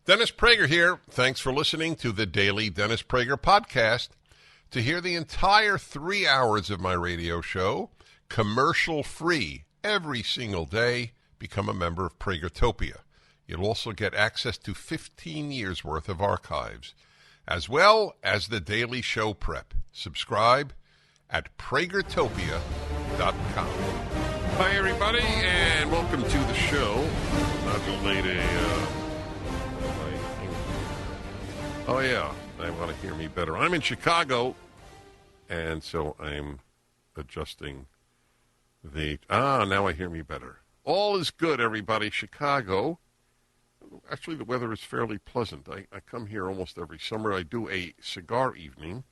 Dennis Prager here. Thanks for listening to the Daily Dennis Prager Podcast. To hear the entire 3 hours of my radio show, commercial-free, every single day, become a member of Pragertopia. You'll also get access to 15 years' worth of archives, as well as the daily show prep. Subscribe at pragertopia.com. Hi, everybody, and welcome to the show. Not too late, oh, yeah, I want to hear me better. I'm in Chicago, and so I'm adjusting the... now I hear me better. All is good, everybody. Chicago. Actually, the weather is fairly pleasant. I come here almost every summer. I do a cigar evening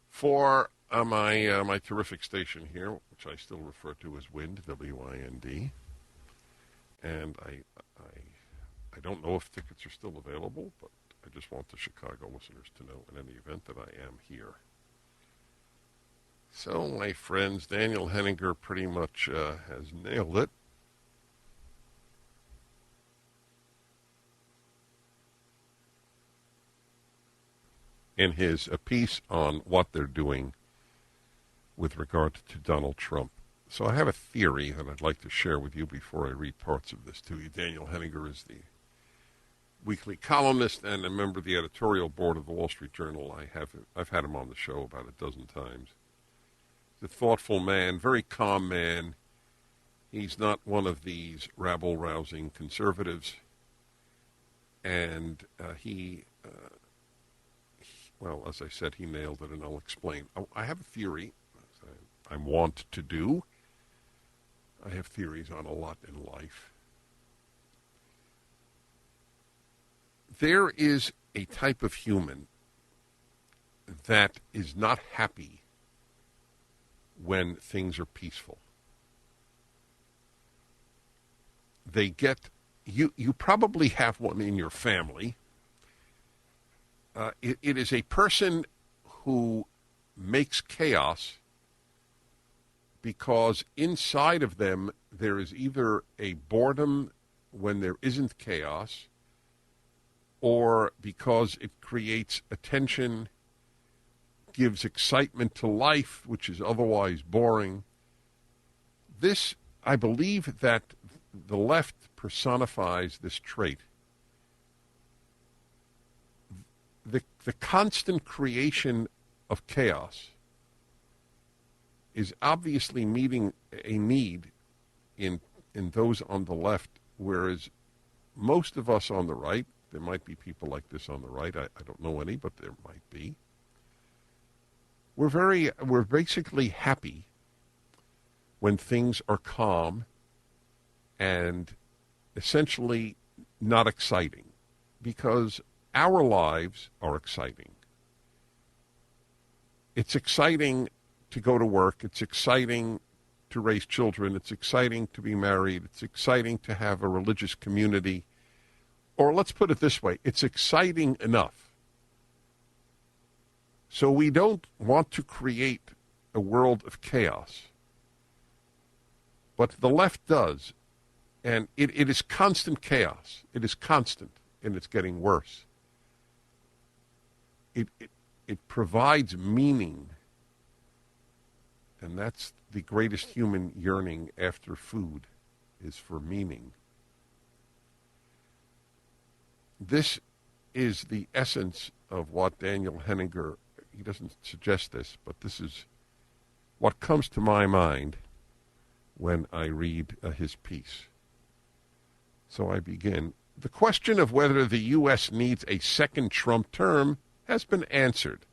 for my terrific station here, which I still refer to as WIND, W-I-N-D. And I don't know if tickets are still available, but I just want the Chicago listeners to know in any event that I am here. So, my friends, Daniel Henninger pretty much has nailed it. In his piece on what they're doing with regard to Donald Trump. So I have a theory that I'd like to share with you before I read parts of this to you. Daniel Henninger is the weekly columnist and a member of the editorial board of the Wall Street Journal. I've had him on the show about a dozen times. He's a thoughtful man, very calm man. He's not one of these rabble-rousing conservatives. And well, as I said, he nailed it, and I'll explain. I have a theory, as I'm wont to do. I have theories on a lot in life. There is a type of human that is not happy when things are peaceful. You probably have one in your family. It is a person who makes chaos because inside of them there is either a boredom when there isn't chaos, or because it creates attention, gives excitement to life, which is otherwise boring. I believe that the left personifies this trait. The constant creation of chaos is obviously meeting a need in those on the left, whereas most of us on the right, there might be people like this on the right, I don't know any, but there might be. We're basically happy when things are calm and essentially not exciting, because our lives are exciting. It's exciting to go to work. It's exciting to raise children. It's exciting to be married. It's exciting to have a religious community. Or let's put it this way, it's exciting enough. So we don't want to create a world of chaos. But the left does. And it is constant chaos. It is constant, and it's getting worse. It provides meaning, and that's the greatest human yearning after food, is for meaning. This is the essence of what Daniel Henninger, he doesn't suggest this, but this is what comes to my mind when I read his piece. So I begin. The question of whether the U.S. needs a second Trump term has been answered.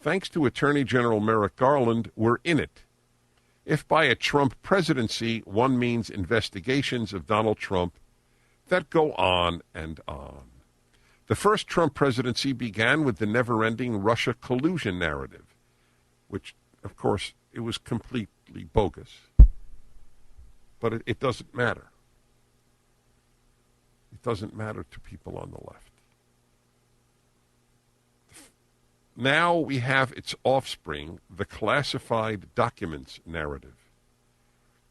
Thanks to Attorney General Merrick Garland, we're in it. If by a Trump presidency one means investigations of Donald Trump that go on and on. The first Trump presidency began with the never-ending Russia collusion narrative, which, of course, it was completely bogus. But it doesn't matter. It doesn't matter to people on the left. Now we have its offspring, the classified documents narrative.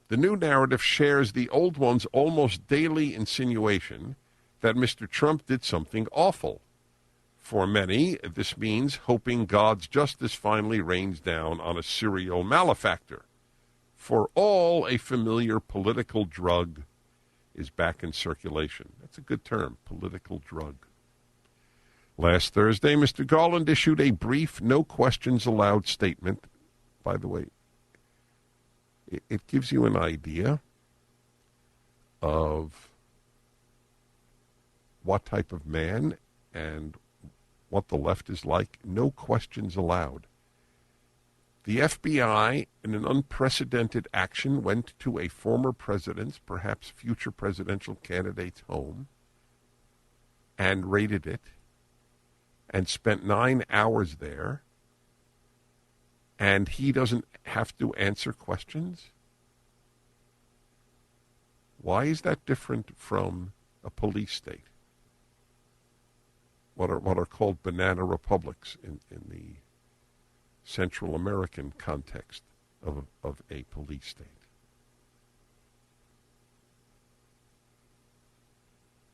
The new narrative shares the old one's almost daily insinuation that Mr. Trump did something awful. For many, this means hoping God's justice finally rains down on a serial malefactor. For all, a familiar political drug is back in circulation. That's a good term, political drug. Last Thursday, Mr. Garland issued a brief, no questions allowed statement. By the way, it gives you an idea of what type of man and what the left is like. No questions allowed. The FBI, in an unprecedented action, went to a former president's, perhaps future presidential candidate's home and raided it and spent 9 hours there, and he doesn't have to answer questions? Why is that different from a police state? What are called banana republics in the Central American context of a police state.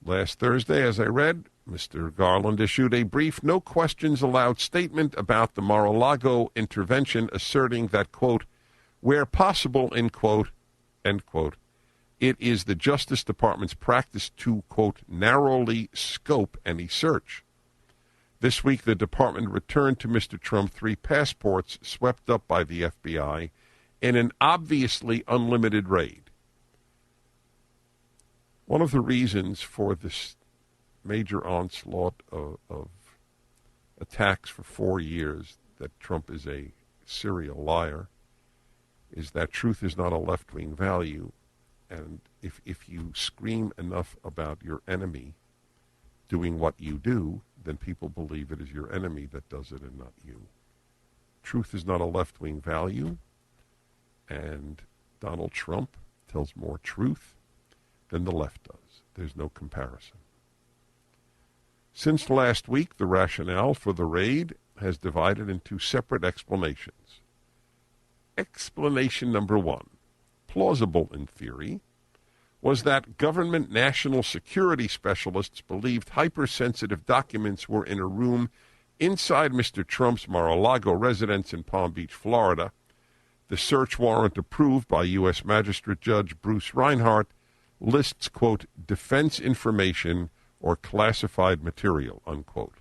Last Thursday, as I read, Mr. Garland issued a brief, no questions allowed statement about the Mar-a-Lago intervention, asserting that, quote, where possible, end quote, it is the Justice Department's practice to, quote, narrowly scope any search. This week, the department returned to Mr. Trump 3 passports swept up by the FBI in an obviously unlimited raid. One of the reasons for this major onslaught of attacks for 4 years that Trump is a serial liar is that truth is not a left-wing value. And if you scream enough about your enemy doing what you do, then people believe it is your enemy that does it and not you. Truth is not a left-wing value, and Donald Trump tells more truth than the left does. There's no comparison. Since last week, the rationale for the raid has divided into separate explanations. Explanation number one, plausible in theory, was that government national security specialists believed hypersensitive documents were in a room inside Mr. Trump's Mar-a-Lago residence in Palm Beach, Florida. The search warrant approved by U.S. Magistrate Judge Bruce Reinhart lists, quote, defense information or classified material, unquote.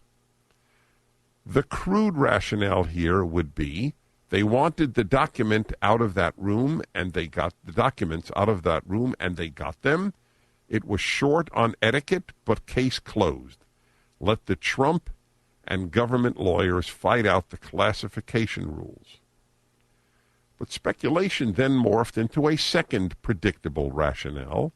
The crude rationale here would be they wanted the document out of that room, and they got the documents out of that room, and they got them. It was short on etiquette, but case closed. Let the Trump and government lawyers fight out the classification rules. But speculation then morphed into a second predictable rationale.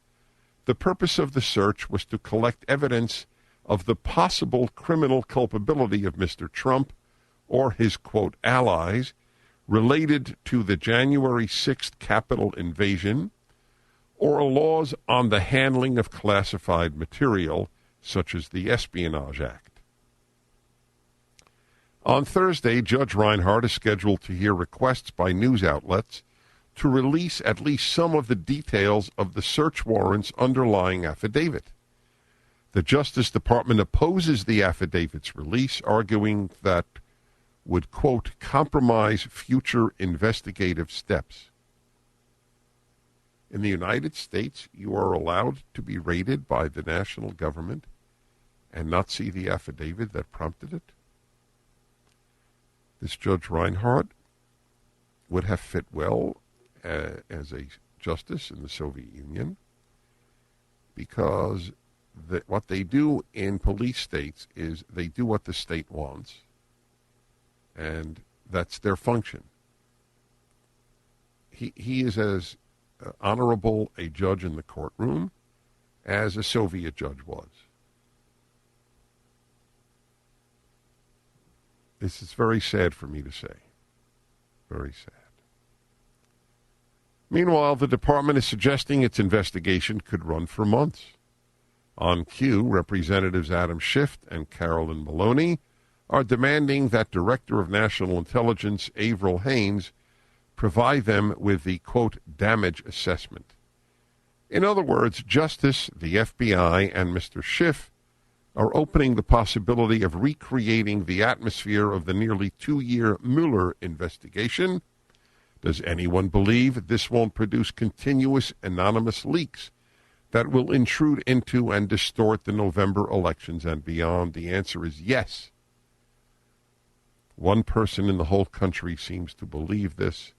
The purpose of the search was to collect evidence of the possible criminal culpability of Mr. Trump or his, quote, allies related to the January 6th Capitol invasion or laws on the handling of classified material, such as the Espionage Act. On Thursday, Judge Reinhart is scheduled to hear requests by news outlets to release at least some of the details of the search warrant's underlying affidavit. The Justice Department opposes the affidavit's release, arguing that would, quote, compromise future investigative steps. In the United States, you are allowed to be raided by the national government and not see the affidavit that prompted it. This Judge Reinhart would have fit well as a justice in the Soviet Union, because what they do in police states is they do what the state wants, and that's their function. He is as honorable a judge in the courtroom as a Soviet judge was. This is very sad for me to say. Very sad. Meanwhile, the department is suggesting its investigation could run for months. On cue, Representatives Adam Schiff and Carolyn Maloney are demanding that Director of National Intelligence Avril Haines provide them with the, quote, damage assessment. In other words, Justice, the FBI, and Mr. Schiff are opening the possibility of recreating the atmosphere of the nearly 2-year Mueller investigation. Does anyone believe this won't produce continuous anonymous leaks that will intrude into and distort the November elections and beyond? The answer is yes. One person in the whole country seems to believe this,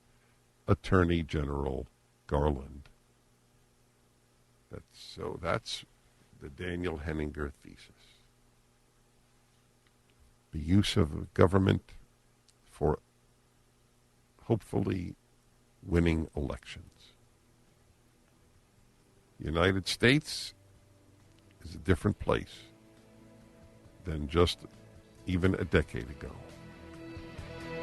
Attorney General Garland. That's the Daniel Henninger thesis. The use of government for hopefully winning elections. The United States is a different place than just even a decade ago.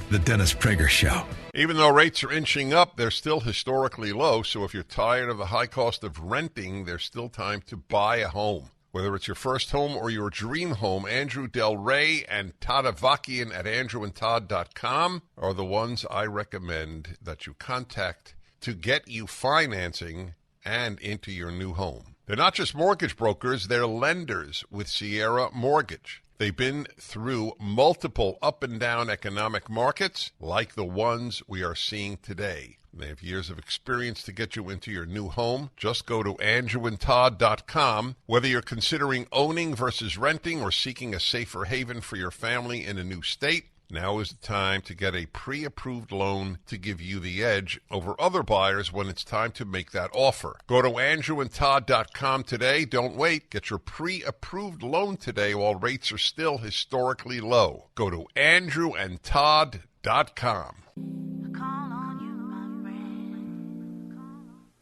The Dennis Prager Show. Even though rates are inching up, they're still historically low. So if you're tired of the high cost of renting, there's still time to buy a home. Whether it's your first home or your dream home, Andrew Del Rey and Todd Avakian at andrewandtodd.com are the ones I recommend that you contact to get you financing and into your new home. They're not just mortgage brokers, they're lenders with Sierra Mortgage. They've been through multiple up and down economic markets like the ones we are seeing today. They have years of experience to get you into your new home. Just go to andrewandtodd.com. Whether you're considering owning versus renting or seeking a safer haven for your family in a new state, now is the time to get a pre-approved loan to give you the edge over other buyers when it's time to make that offer. Go to andrewandtodd.com today. Don't wait. Get your pre-approved loan today while rates are still historically low. Go to andrewandtodd.com.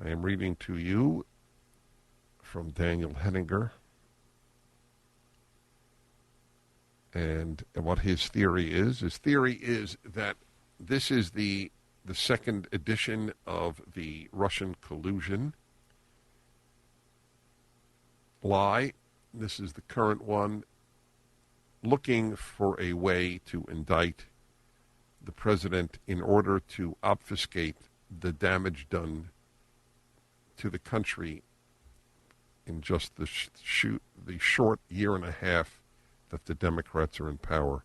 I am reading to you from Daniel Henninger and what his theory is. His theory is that this is the second edition of the Russian collusion lie. This is the current one, looking for a way to indict the president in order to obfuscate the damage done to the country in just the short year and a half that the Democrats are in power.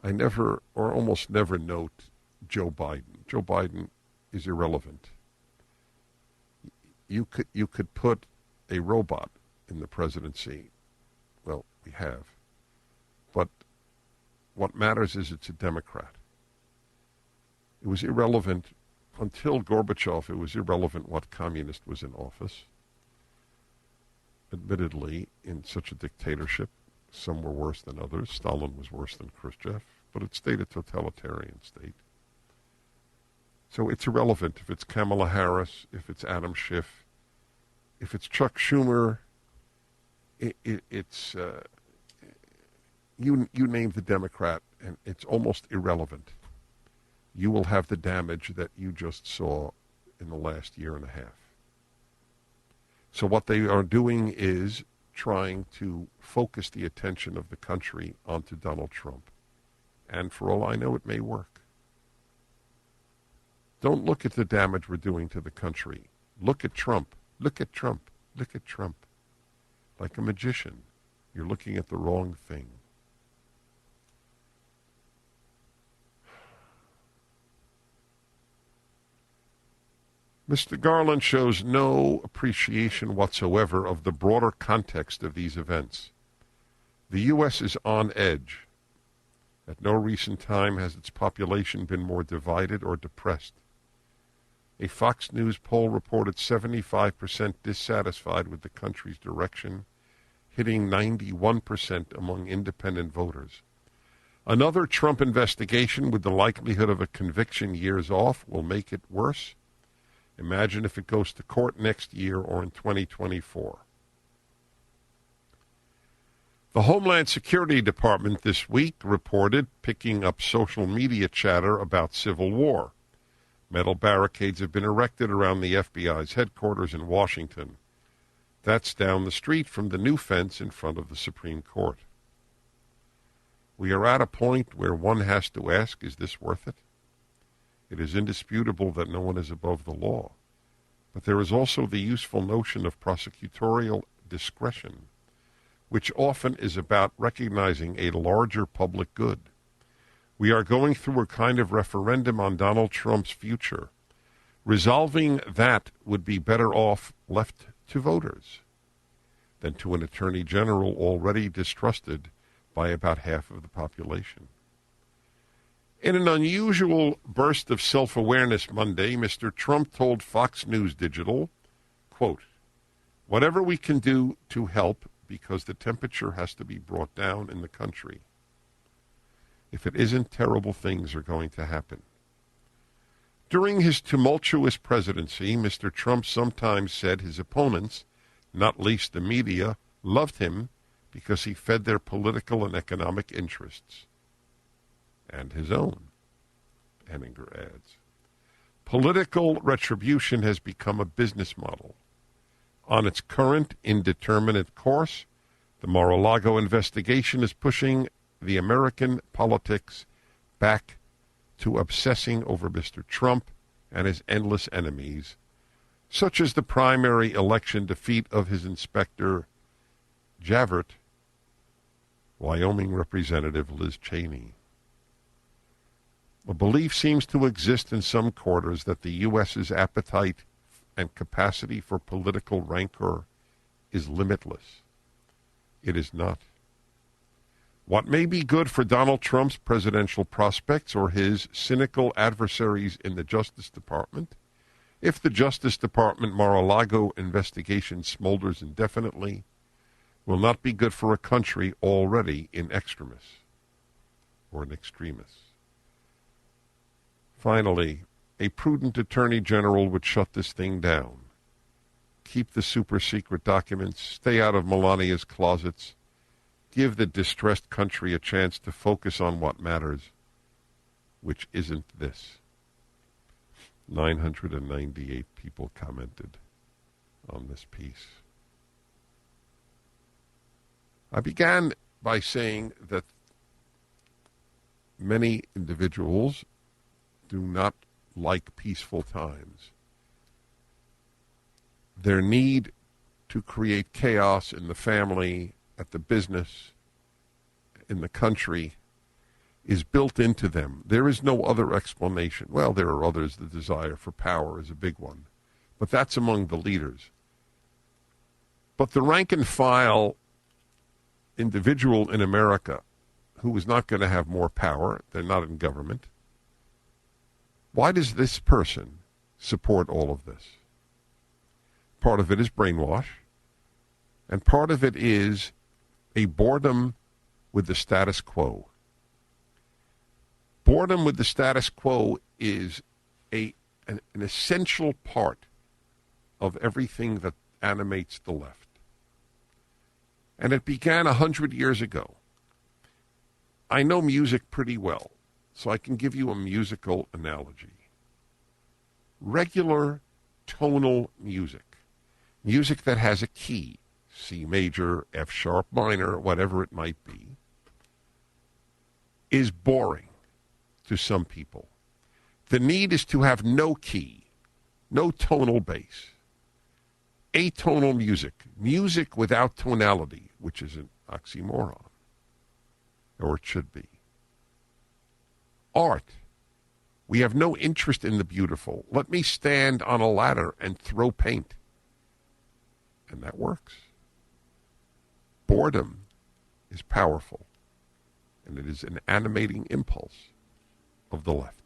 I never, or almost never, note Joe Biden. Joe Biden is irrelevant. You could put a robot in the presidency. Well, we have. But what matters is it's a Democrat. It was irrelevant until Gorbachev. It was irrelevant what communist was in office. Admittedly, in such a dictatorship, some were worse than others. Stalin was worse than Khrushchev, but it stayed a totalitarian state. So it's irrelevant if it's Kamala Harris, if it's Adam Schiff, if it's Chuck Schumer. It's you name the Democrat, and it's almost irrelevant. You will have the damage that you just saw in the last year and a half. So what they are doing is trying to focus the attention of the country onto Donald Trump. And for all I know, it may work. Don't look at the damage we're doing to the country. Look at Trump. Look at Trump. Look at Trump. Like a magician, you're looking at the wrong thing. Mr. Garland shows no appreciation whatsoever of the broader context of these events. The U.S. is on edge. At no recent time has its population been more divided or depressed. A Fox News poll reported 75% dissatisfied with the country's direction, hitting 91% among independent voters. Another Trump investigation with the likelihood of a conviction years off will make it worse. Imagine if it goes to court next year or in 2024. The Homeland Security Department this week reported picking up social media chatter about civil war. Metal barricades have been erected around the FBI's headquarters in Washington. That's down the street from the new fence in front of the Supreme Court. We are at a point where one has to ask, is this worth it? It is indisputable that no one is above the law. But there is also the useful notion of prosecutorial discretion, which often is about recognizing a larger public good. We are going through a kind of referendum on Donald Trump's future. Resolving that would be better off left to voters than to an attorney general already distrusted by about half of the population. In an unusual burst of self-awareness Monday, Mr. Trump told Fox News Digital, quote, "Whatever we can do to help, because the temperature has to be brought down in the country. If it isn't, terrible things are going to happen." During his tumultuous presidency, Mr. Trump sometimes said his opponents, not least the media, loved him because he fed their political and economic interests. And his own, Henninger adds. Political retribution has become a business model. On its current indeterminate course, the Mar-a-Lago investigation is pushing the American politics back to obsessing over Mr. Trump and his endless enemies, such as the primary election defeat of his inspector, Javert, Wyoming Representative Liz Cheney. A belief seems to exist in some quarters that the U.S.'s appetite and capacity for political rancor is limitless. It is not. What may be good for Donald Trump's presidential prospects or his cynical adversaries in the Justice Department, if the Justice Department Mar-a-Lago investigation smolders indefinitely, will not be good for a country already in extremis or in extremis. Finally, a prudent attorney general would shut this thing down. Keep the super-secret documents, stay out of Melania's closets, give the distressed country a chance to focus on what matters, which isn't this. 998 people commented on this piece. I began by saying that many individuals do not like peaceful times. Their need to create chaos in the family, at the business, in the country, is built into them. There is no other explanation. Well, there are others. The desire for power is a big one, but that's among the leaders. But the rank and file individual in America who is not going to have more power, they're not in government, why does this person support all of this? Part of it is brainwash, and part of it is a boredom with the status quo. Boredom with the status quo is an essential part of everything that animates the left. And it began 100 years ago. I know music pretty well, so I can give you a musical analogy. Regular tonal music, music that has a key, C major, F sharp minor, whatever it might be, is boring to some people. The need is to have no key, no tonal bass. Atonal music, music without tonality, which is an oxymoron, or it should be. Art. We have no interest in the beautiful. Let me stand on a ladder and throw paint. And that works. Boredom is powerful, and it is an animating impulse of the left.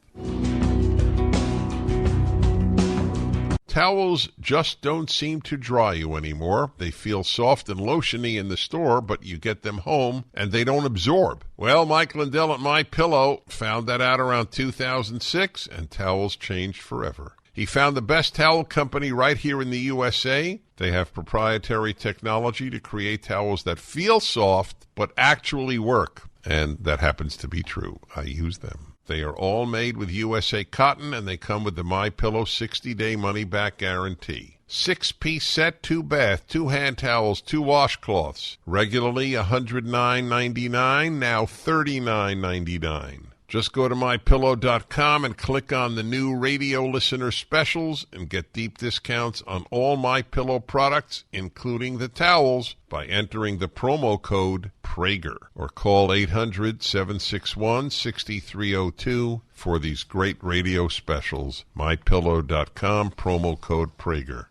Towels just don't seem to dry you anymore. They feel soft and lotiony in the store, but you get them home and they don't absorb. Well, Mike Lindell at MyPillow found that out around 2006, and towels changed forever. He found the best towel company right here in the USA. They have proprietary technology to create towels that feel soft but actually work, and that happens to be true. I use them. They are all made with USA cotton, and they come with the MyPillow 60-day money-back guarantee. 6-piece set, 2 bath, 2 hand towels, 2 washcloths. Regularly $109.99, now $39.99. Just go to MyPillow.com and click on the new radio listener specials and get deep discounts on all MyPillow products, including the towels, by entering the promo code Prager, or call 800-761-6302 for these great radio specials. MyPillow.com, promo code Prager.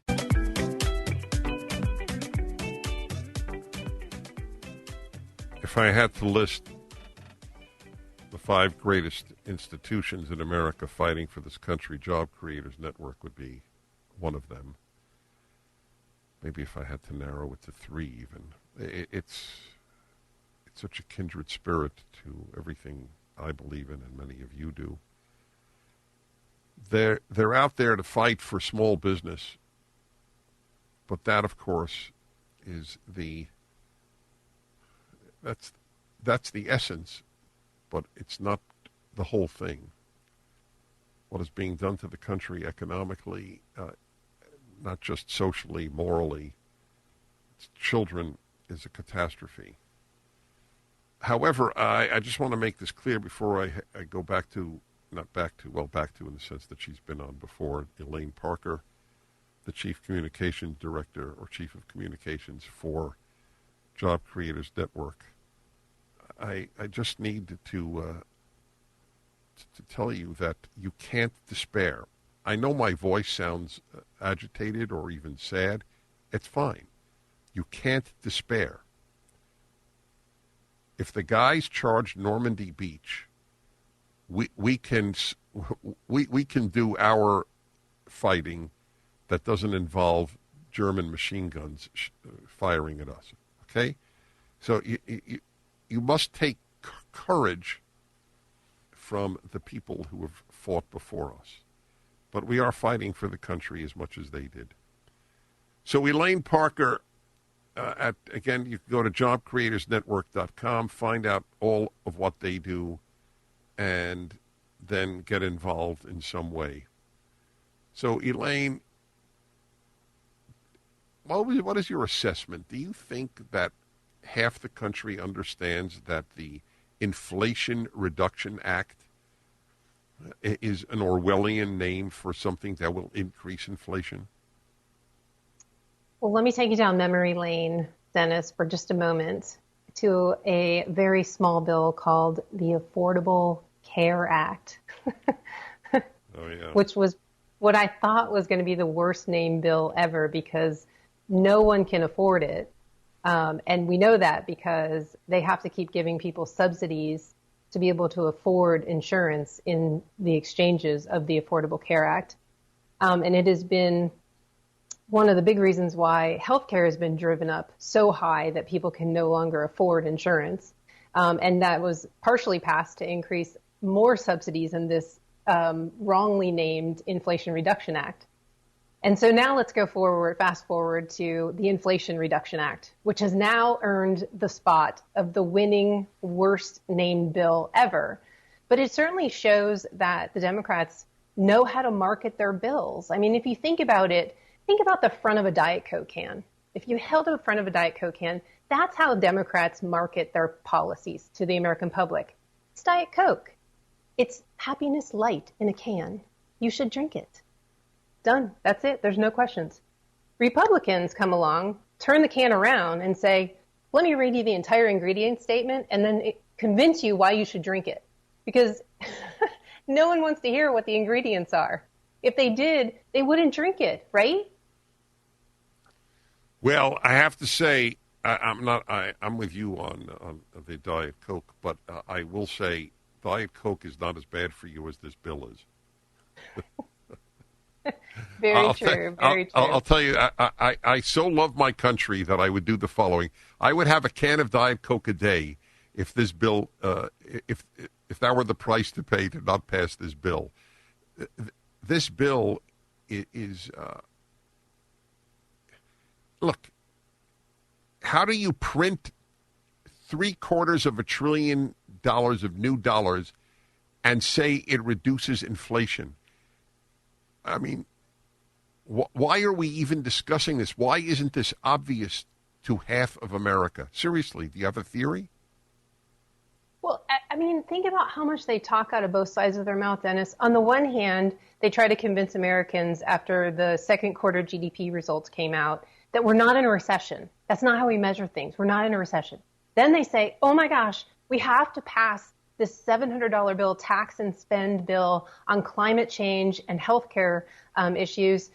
If I had to list the 5 greatest institutions in America fighting for this country, Job Creators Network would be one of them. Maybe if I had to narrow it to 3 even. It's such a kindred spirit to everything I believe in and many of you do. They're out there to fight for small business, but that, of course, is that's the essence. But it's not the whole thing. What is being done to the country economically, not just socially, morally, its children, is a catastrophe. However, I just want to make this clear before I go back to in the sense that she's been on before, Elaine Parker, the Chief Communications Director or Chief of Communications for Job Creators Network. I just need to tell you that you can't despair. I know my voice sounds agitated or even sad. It's fine. You can't despair. If the guys charged Normandy Beach, we can do our fighting that doesn't involve German machine guns firing at us. Okay, so you must take courage from the people who have fought before us. But we are fighting for the country as much as they did. So Elaine Parker, again, you can go to jobcreatorsnetwork.com, find out all of what they do, and then get involved in some way. So Elaine, what is your assessment? Do you think that half the country understands that the Inflation Reduction Act is an Orwellian name for something that will increase inflation? Well, let me take you down memory lane, Dennis, for just a moment, to a very small bill called the Affordable Care Act, which was what I thought was going to be the worst named bill ever because no one can afford it. And we know that because they have to keep giving people subsidies to be able to afford insurance in the exchanges of the Affordable Care Act. And it has been one of the big reasons why healthcare has been driven up so high that people can no longer afford insurance. And that was partially passed to increase more subsidies in this wrongly named Inflation Reduction Act. And so now let's fast forward to the Inflation Reduction Act, which has now earned the spot of the winning worst named bill ever. But it certainly shows that the Democrats know how to market their bills. I mean, if you think about it, think about the front of a Diet Coke can. If you held the front of a Diet Coke can, that's how Democrats market their policies to the American public. It's Diet Coke. It's happiness light in a can. You should drink it. Done. That's it. There's no questions. Republicans come along, turn the can around and say, let me read you the entire ingredient statement and then convince you why you should drink it. Because no one wants to hear what the ingredients are. If they did, they wouldn't drink it, right? Well, I have to say, I'm with you on the Diet Coke, but I will say Diet Coke is not as bad for you as this bill is. Very true. I'll tell you, I so love my country that I would do the following. I would have a can of Diet Coke a day if this bill, if that were the price to pay to not pass this bill. This bill is look, how do you print $750 billion of new dollars and say it reduces inflation? I mean, why are we even discussing this? Why isn't this obvious to half of America? Seriously, do you have a theory? Well, I mean, think about how much they talk out of both sides of their mouth, Dennis. On the one hand, they try to convince Americans after the second quarter GDP results came out that we're not in a recession. That's not how we measure things. We're not in a recession. Then they say, oh my gosh, we have to pass this $700 bill, tax and spend bill on climate change and healthcare issues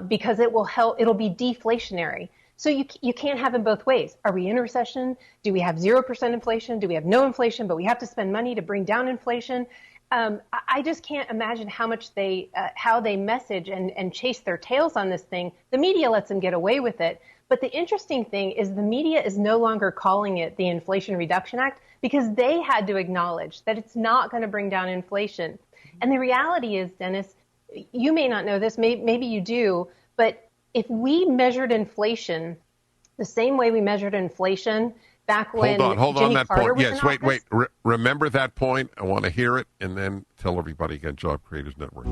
because it will help. It'll be deflationary. So you can't have it both ways. Are we in a recession? Do we have 0% inflation? Do we have no inflation, but we have to spend money to bring down inflation? I just can't imagine how much how they message and chase their tails on this thing. The media lets them get away with it. But the interesting thing is the media is no longer calling it the Inflation Reduction Act because they had to acknowledge that it's not going to bring down inflation. And the reality is, Dennis, you may not know this, maybe you do, but if we measured inflation the same way we measured inflation back when Hold Jimmy on that Carter point. was Yes, in wait. office. Remember that point. I want to hear it, and then tell everybody again, Job Creators Network.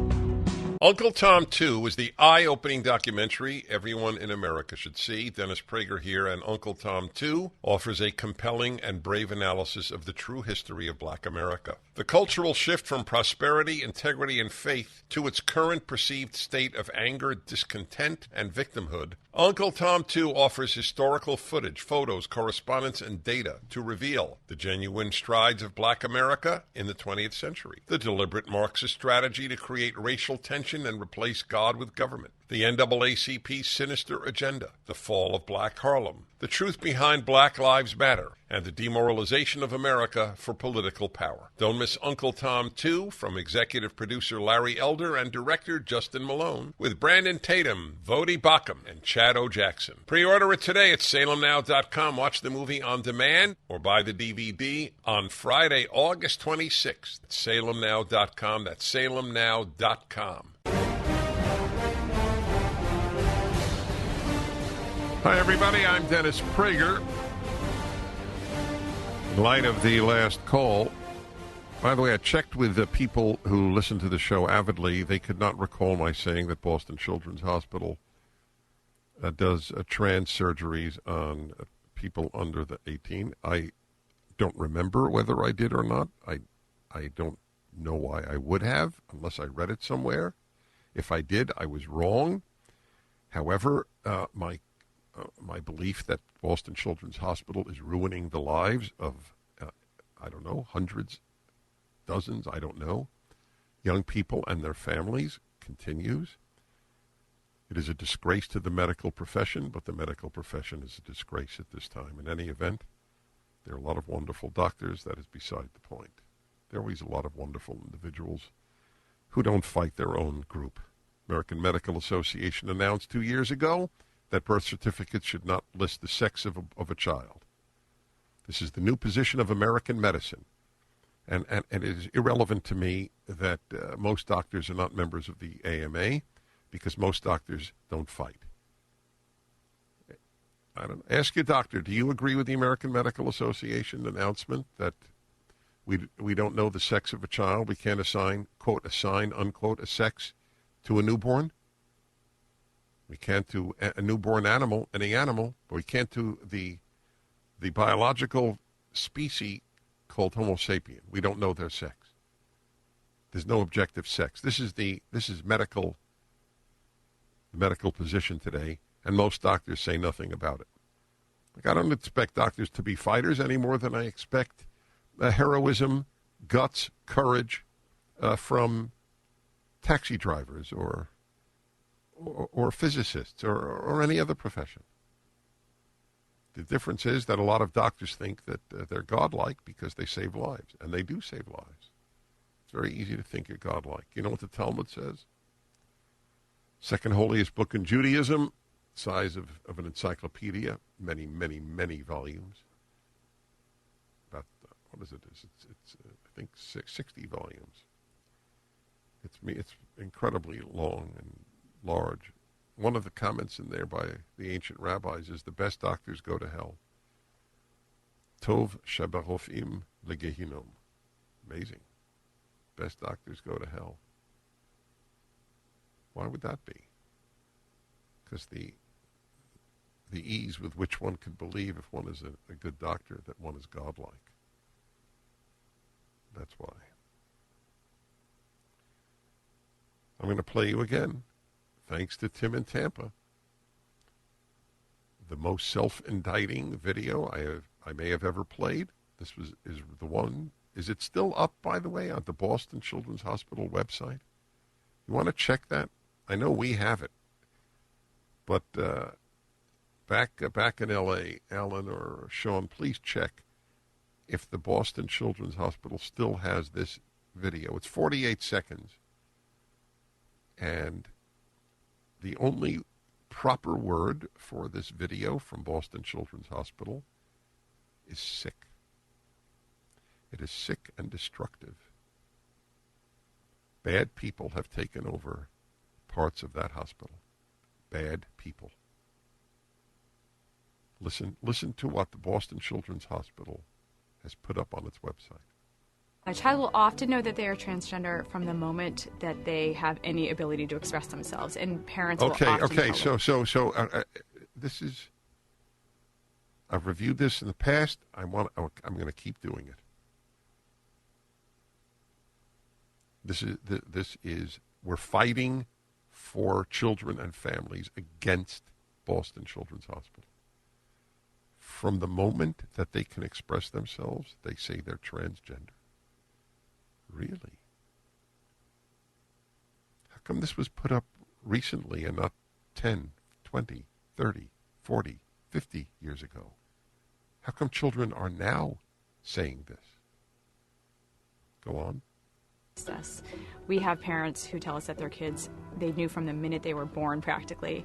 Uncle Tom 2 is the eye-opening documentary everyone in America should see. Dennis Prager here, and Uncle Tom 2 offers a compelling and brave analysis of the true history of Black America. The cultural shift from prosperity, integrity, and faith to its current perceived state of anger, discontent, and victimhood. Uncle Tom 2 offers historical footage, photos, correspondence, and data to reveal the genuine strides of Black America in the 20th century, the deliberate Marxist strategy to create racial tension and replace God with government, the NAACP's sinister agenda, the fall of Black Harlem, the truth behind Black Lives Matter, and the demoralization of America for political power. Don't miss Uncle Tom 2 from executive producer Larry Elder and director Justin Malone, with Brandon Tatum, Vodi Bakum, and Chad O. Jackson. Pre-order it today at salemnow.com. Watch the movie on demand or buy the DVD on Friday, August 26th at salemnow.com. That's salemnow.com. Hi, everybody. I'm Dennis Prager. In light of the last call, by the way, I checked with the people who listen to the show avidly. They could not recall my saying that Boston Children's Hospital does trans surgeries on people under the 18. I don't remember whether I did or not. I don't know why I would have, unless I read it somewhere. If I did, I was wrong. However, my belief that Boston Children's Hospital is ruining the lives of, I don't know, hundreds, dozens, I don't know, young people and their families continues. It is a disgrace to the medical profession, but the medical profession is a disgrace at this time. In any event, there are a lot of wonderful doctors. That is beside the point. There are always a lot of wonderful individuals who don't fight their own group. American Medical Association announced 2 years ago that birth certificates should not list the sex of a child. This is the new position of American medicine. And it is irrelevant to me that most doctors are not members of the AMA, because most doctors don't fight. Ask your doctor, do you agree with the American Medical Association announcement that we don't know the sex of a child? We can't quote, unquote, a sex to a newborn? We can't do a newborn animal, any animal, but we can't do the biological species called Homo sapien. We don't know their sex. There's no objective sex. This is medical position today, and most doctors say nothing about it. Like, I don't expect doctors to be fighters any more than I expect heroism, guts, courage from taxi drivers or physicists or any other profession. The difference is that a lot of doctors think that they're godlike because they save lives, and they do save lives. It's very easy to think you're godlike. You know what the Talmud says? Second holiest book in Judaism, size of an encyclopedia, many, many, many volumes. About, what is it? It's I think 60 volumes. It's incredibly long and large. One of the comments in there by the ancient rabbis is the best doctors go to hell. Tov shabarofim legehinom. Amazing. Best doctors go to hell. Why would that be? Because the ease with which one can believe if one is a good doctor that one is godlike. That's why. I'm going to play you again, thanks to Tim in Tampa. The most self-indicting video I may have ever played. Is the one. Is it still up, by the way, on the Boston Children's Hospital website? You want to check that? I know we have it. But back in L.A., Alan or Sean, please check if the Boston Children's Hospital still has this video. It's 48 seconds. And the only proper word for this video from Boston Children's Hospital is sick. It is sick and destructive. Bad people have taken over parts of that hospital. Bad people. Listen to what the Boston Children's Hospital has put up on its website. A child will often know that they are transgender from the moment that they have any ability to express themselves, and parents will often tell them. This is. I've reviewed this in the past. I'm going to keep doing it. This is we're fighting for children and families against Boston Children's Hospital. From the moment that they can express themselves, they say they're transgender. Really? How come this was put up recently and not 10, 20, 30, 40, 50 years ago? How come children are now saying this? Go on. We have parents who tell us that their kids, they knew from the minute they were born practically,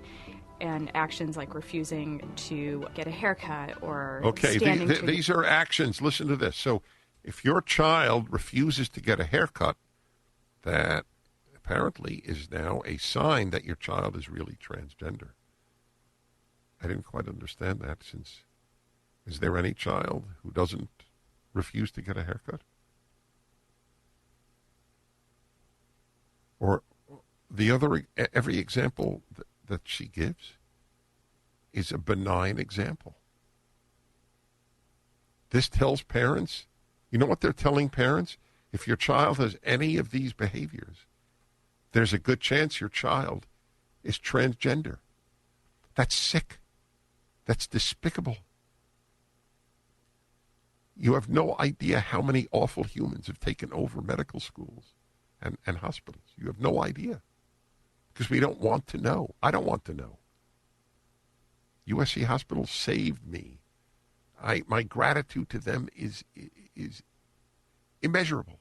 and actions like refusing to get a haircut or standing these are actions. Listen to this. So if your child refuses to get a haircut, that apparently is now a sign that your child is really transgender. I didn't quite understand that, since is there any child who doesn't refuse to get a haircut? Or every example that she gives is a benign example. This tells parents, you know what they're telling parents? If your child has any of these behaviors, there's a good chance your child is transgender. That's sick. That's despicable. You have no idea how many awful humans have taken over medical schools and hospitals. You have no idea. Because we don't want to know. I don't want to know. USC Hospital saved me. My gratitude to them is immeasurable.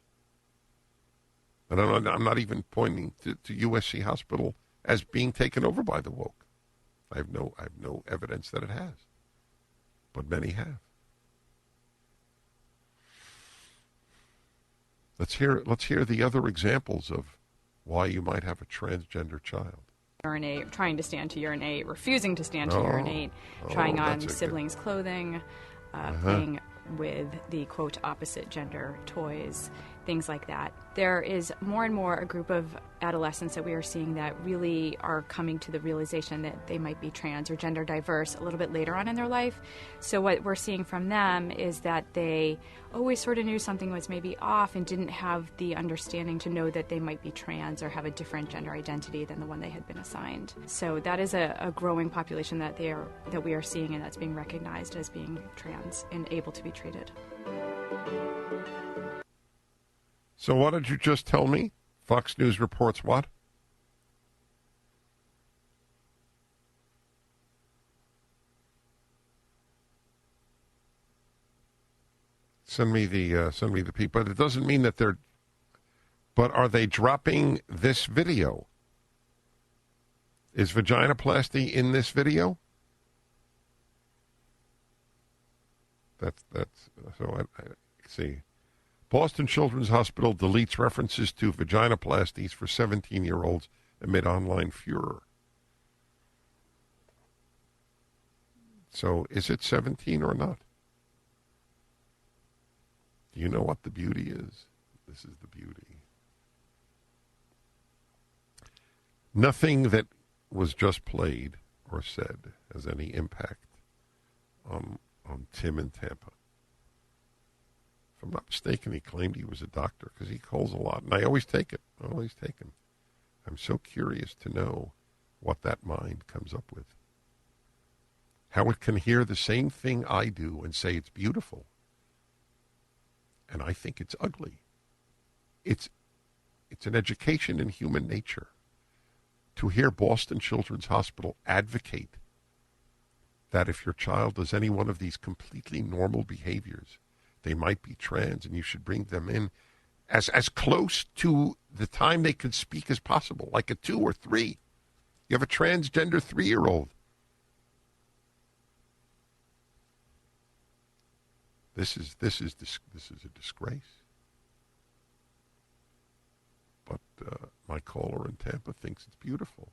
And I'm not even pointing to USC Hospital as being taken over by the woke. I have no evidence that it has. But many have. Let's hear the other examples of why you might have a transgender child. Urinate, trying to stand to urinate, refusing to stand to urinate, trying on siblings' clothing, playing with the, quote, opposite gender toys, things like that. There is more and more a group of adolescents that we are seeing that really are coming to the realization that they might be trans or gender diverse a little bit later on in their life. So what we're seeing from them is that they always sort of knew something was maybe off and didn't have the understanding to know that they might be trans or have a different gender identity than the one they had been assigned. So that is a growing population that we are seeing, and that's being recognized as being trans and able to be treated. So what did you just tell me? Fox News reports what? Send me the people. But it doesn't mean that they're. But are they dropping this video? Is vaginoplasty in this video? That's so. I see. Boston Children's Hospital deletes references to vaginoplasties for 17-year-olds amid online furor. So is it 17 or not? Do you know what the beauty is? This is the beauty. Nothing that was just played or said has any impact on Tim in Tampa. I'm not mistaken, he claimed he was a doctor because he calls a lot. And I always take it. I always take him. I'm so curious to know what that mind comes up with. How it can hear the same thing I do and say it's beautiful. And I think it's ugly. It's an education in human nature. To hear Boston Children's Hospital advocate that if your child does any one of these completely normal behaviors, they might be trans and you should bring them in as close to the time they could speak as possible, like at 2 or 3. You have a transgender 3-year-old. This is a disgrace. But my caller in Tampa thinks it's beautiful.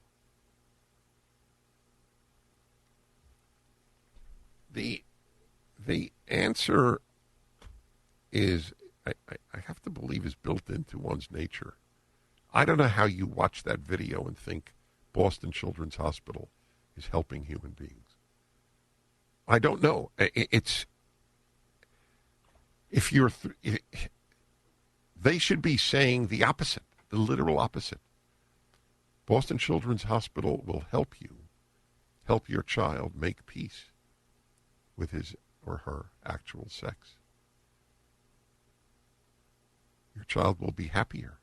The answer is, I have to believe, is built into one's nature. I don't know how you watch that video and think Boston Children's Hospital is helping human beings. I don't know. It's they should be saying the opposite, the literal opposite. Boston Children's Hospital will help your child make peace with his or her actual sex. Your child will be happier.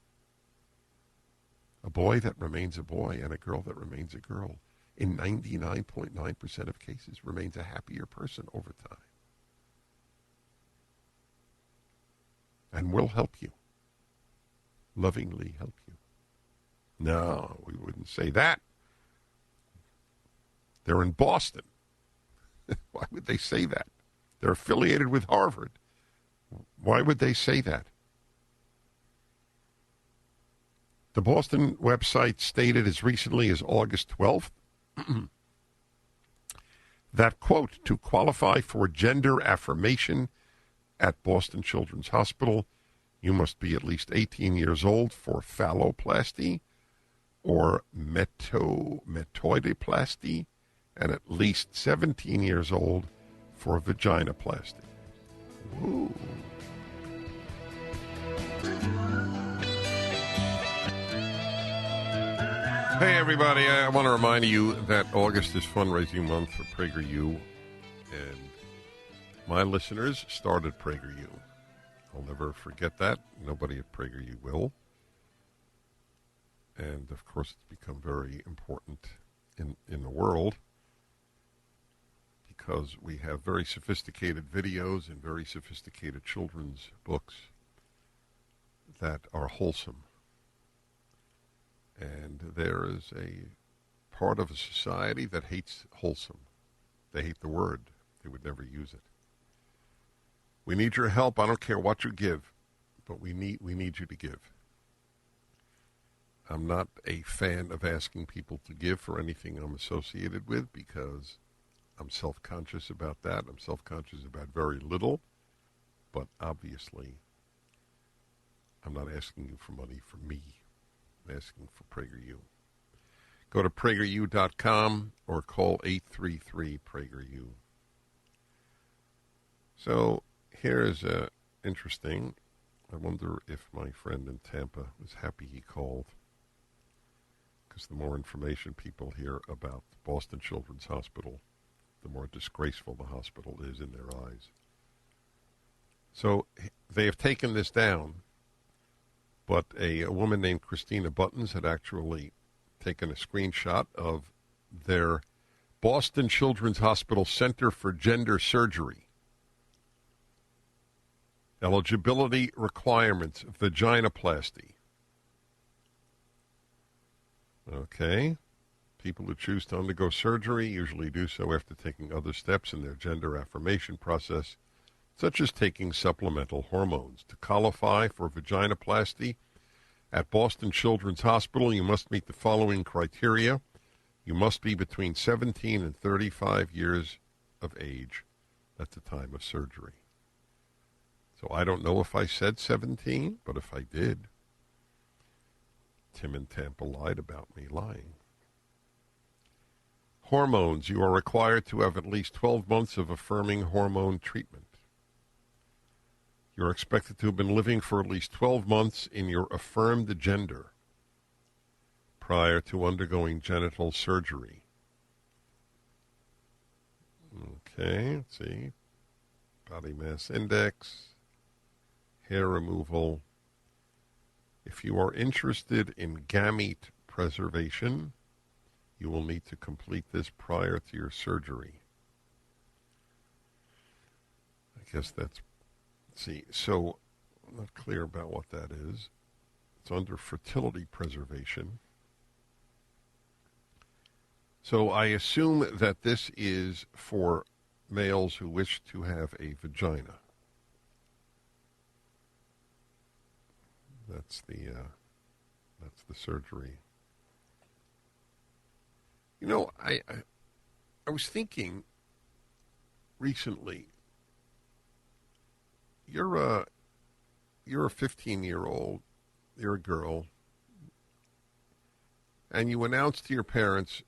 A boy that remains a boy and a girl that remains a girl, in 99.9% of cases, remains a happier person over time. And will help you. Lovingly help you. No, we wouldn't say that. They're in Boston. Why would they say that? They're affiliated with Harvard. Why would they say that? The Boston website stated as recently as August 12th that, quote, to qualify for gender affirmation at Boston Children's Hospital, you must be at least 18 years old for phalloplasty or metoidoplasty and at least 17 years old for vaginoplasty. Ooh. Hey, everybody. I want to remind you that August is fundraising month for PragerU, and my listeners started PragerU. I'll never forget that. Nobody at PragerU will. And, of course, it's become very important in the world because we have very sophisticated videos and very sophisticated children's books that are wholesome. And there is a part of a society that hates wholesome. They hate the word. They would never use it. We need your help. I don't care what you give, but we need you to give. I'm not a fan of asking people to give for anything I'm associated with because I'm self-conscious about that. I'm self-conscious about very little, but obviously I'm not asking you for money for me. I'm asking for PragerU. Go to PragerU.com or call 833-PragerU. So here's interesting. I wonder if my friend in Tampa was happy he called, because the more information people hear about Boston Children's Hospital, the more disgraceful the hospital is in their eyes. So they have taken this down, but a woman named Christina Buttons had actually taken a screenshot of their Boston Children's Hospital Center for Gender Surgery. Eligibility requirements, vaginoplasty. Okay. People who choose to undergo surgery usually do so after taking other steps in their gender affirmation process, such as taking supplemental hormones. To qualify for vaginoplasty at Boston Children's Hospital, you must meet the following criteria. You must be between 17 and 35 years of age at the time of surgery. So I don't know if I said 17, but if I did, Tim in Tampa lied about me lying. Hormones. You are required to have at least 12 months of affirming hormone treatment. You're expected to have been living for at least 12 months in your affirmed gender prior to undergoing genital surgery. Okay, let's see. Body mass index, hair removal. If you are interested in gamete preservation, you will need to complete this prior to your surgery. I guess that's, let's see, so I'm not clear about what that is. It's under fertility preservation. So I assume that this is for males who wish to have a vagina. That's the surgery. You know, I was thinking recently. You're a 15-year-old. You're a girl, and you announce to your parents,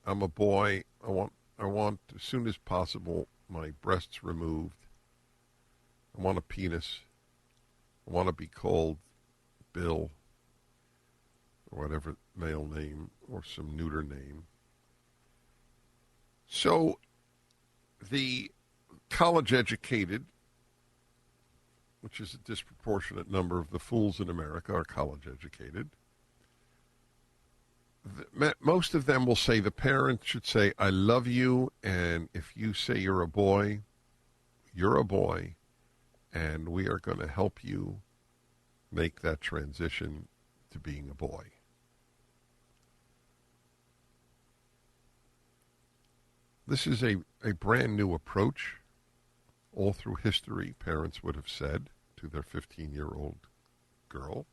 "I'm a boy. I want as soon as possible my breasts removed. I want a penis. I want to be called Bill, or whatever male name, or some neuter name." So the college-educated, which is a disproportionate number of the fools in America, are college-educated. Most of them will say the parent should say, "I love you," and if you say you're a boy, and we are going to help you make that transition to being a boy. This is a brand new approach. All through history, parents would have said to their 15-year-old girl,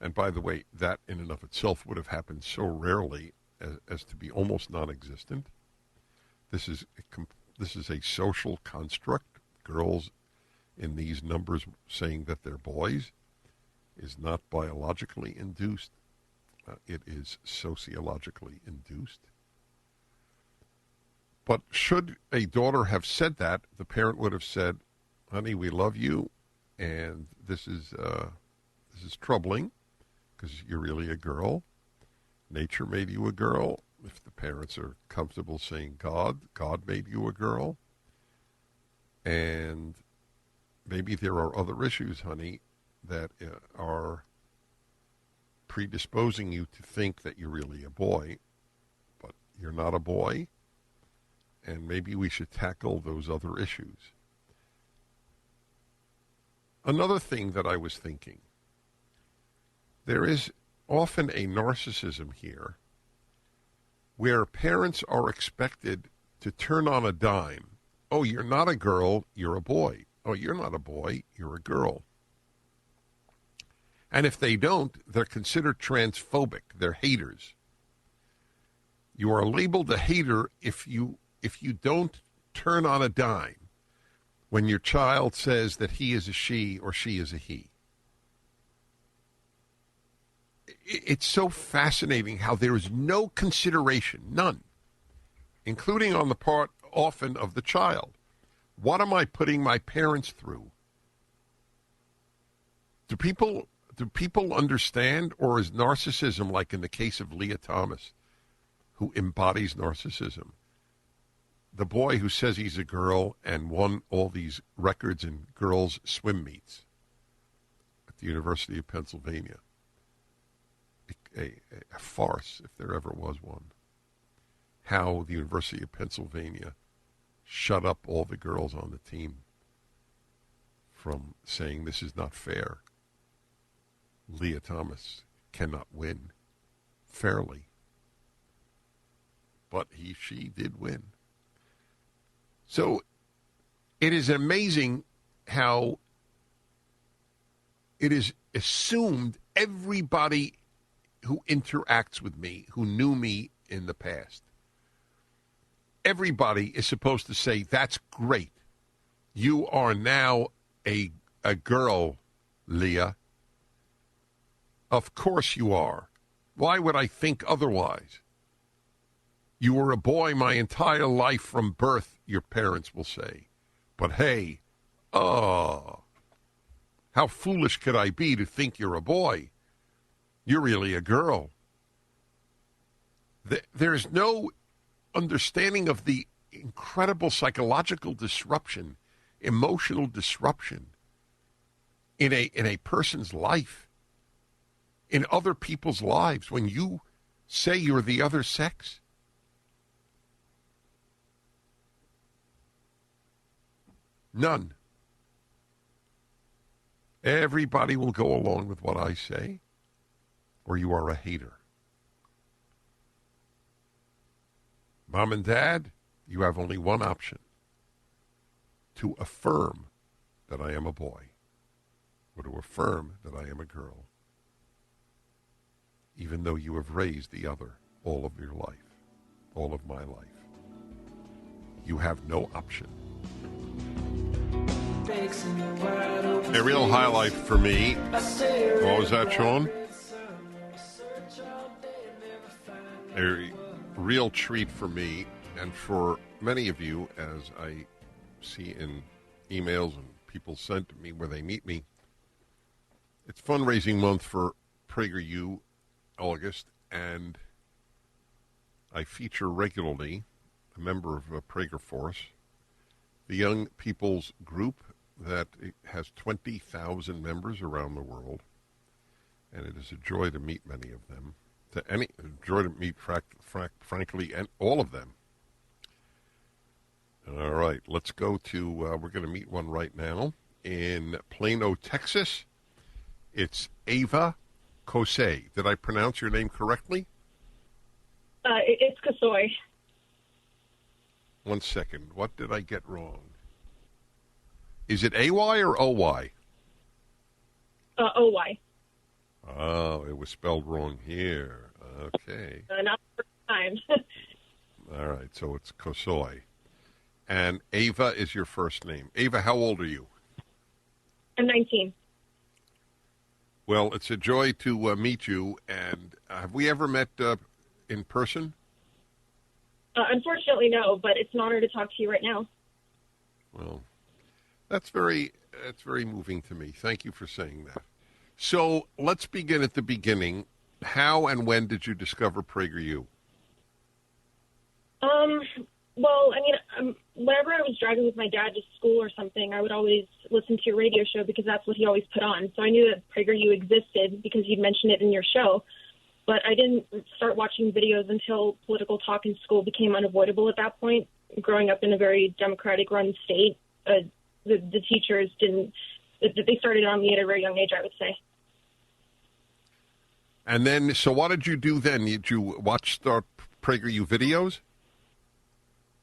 and by the way, that in and of itself would have happened so rarely as to be almost non-existent. This is a social construct. Girls in these numbers saying that they're boys is not biologically induced. It is sociologically induced. But should a daughter have said that, the parent would have said, "Honey, we love you, and this is troubling because you're really a girl. Nature made you a girl." If the parents are comfortable saying God made you a girl, and maybe there are other issues, honey, that are predisposing you to think that you're really a boy, but you're not a boy. And maybe we should tackle those other issues. Another thing that I was thinking, there is often a narcissism here where parents are expected to turn on a dime. "Oh, you're not a girl, you're a boy. Oh, you're not a boy, you're a girl." And if they don't, they're considered transphobic. They're haters. You are labeled a hater if you don't turn on a dime when your child says that he is a she or she is a he. It's so fascinating how there is no consideration, none, including on the part often of the child. What am I putting my parents through? Do people understand, or is narcissism like in the case of Leah Thomas, who embodies narcissism? The boy who says he's a girl and won all these records in girls' swim meets at the University of Pennsylvania. A farce, if there ever was one. How the University of Pennsylvania shut up all the girls on the team from saying this is not fair. Leah Thomas cannot win fairly. But she did win. So it is amazing how it is assumed everybody who interacts with me, who knew me in the past, everybody is supposed to say, "That's great. You are now a girl, Leah. Of course you are. Why would I think otherwise? You were a boy my entire life from birth," your parents will say. "But hey, How foolish could I be to think you're a boy? You're really a girl. There's no understanding of the incredible psychological disruption, emotional disruption in a person's life, in other people's lives, when you say you're the other sex. None. Everybody will go along with what I say, or you are a hater. Mom and Dad, you have only one option: to affirm that I am a boy, or to affirm that I am a girl, even though you have raised the other all of your life, all of my life. You have no option. A real highlight for me. What was that, Sean? A real treat for me and for many of you, as I see in emails and people send to me where they meet me. It's fundraising month for PragerU, August, and I feature regularly a member of PragerFORCE, the young people's group that has 20,000 members around the world, and it is a joy to meet many of them. A joy to meet, frankly, and all of them. All right, let's go to, we're going to meet one right now in Plano, Texas. It's Ava Kosoy. Did I pronounce your name correctly? It's Kosoy. One second. What did I get wrong? Is it A-Y or O-Y? O-Y. Oh, it was spelled wrong here. Okay. Not the first time. All right, so it's Kosoy. And Ava is your first name. Ava, how old are you? I'm 19. Well, it's a joy to meet you. And have we ever met in person? Unfortunately, no, but it's an honor to talk to you right now. Well, that's very moving to me. Thank you for saying that. So let's begin at the beginning. How and when did you discover PragerU? Well, I mean, whenever I was driving with my dad to school or something, I would always listen to your radio show because that's what he always put on. So I knew that PragerU existed because you'd mentioned it in your show. But I didn't start watching videos until political talk in school became unavoidable at that point. Growing up in a very Democratic-run state, the teachers they started on me at a very young age, I would say. And then, so what did you do then? Did you watch the PragerU videos?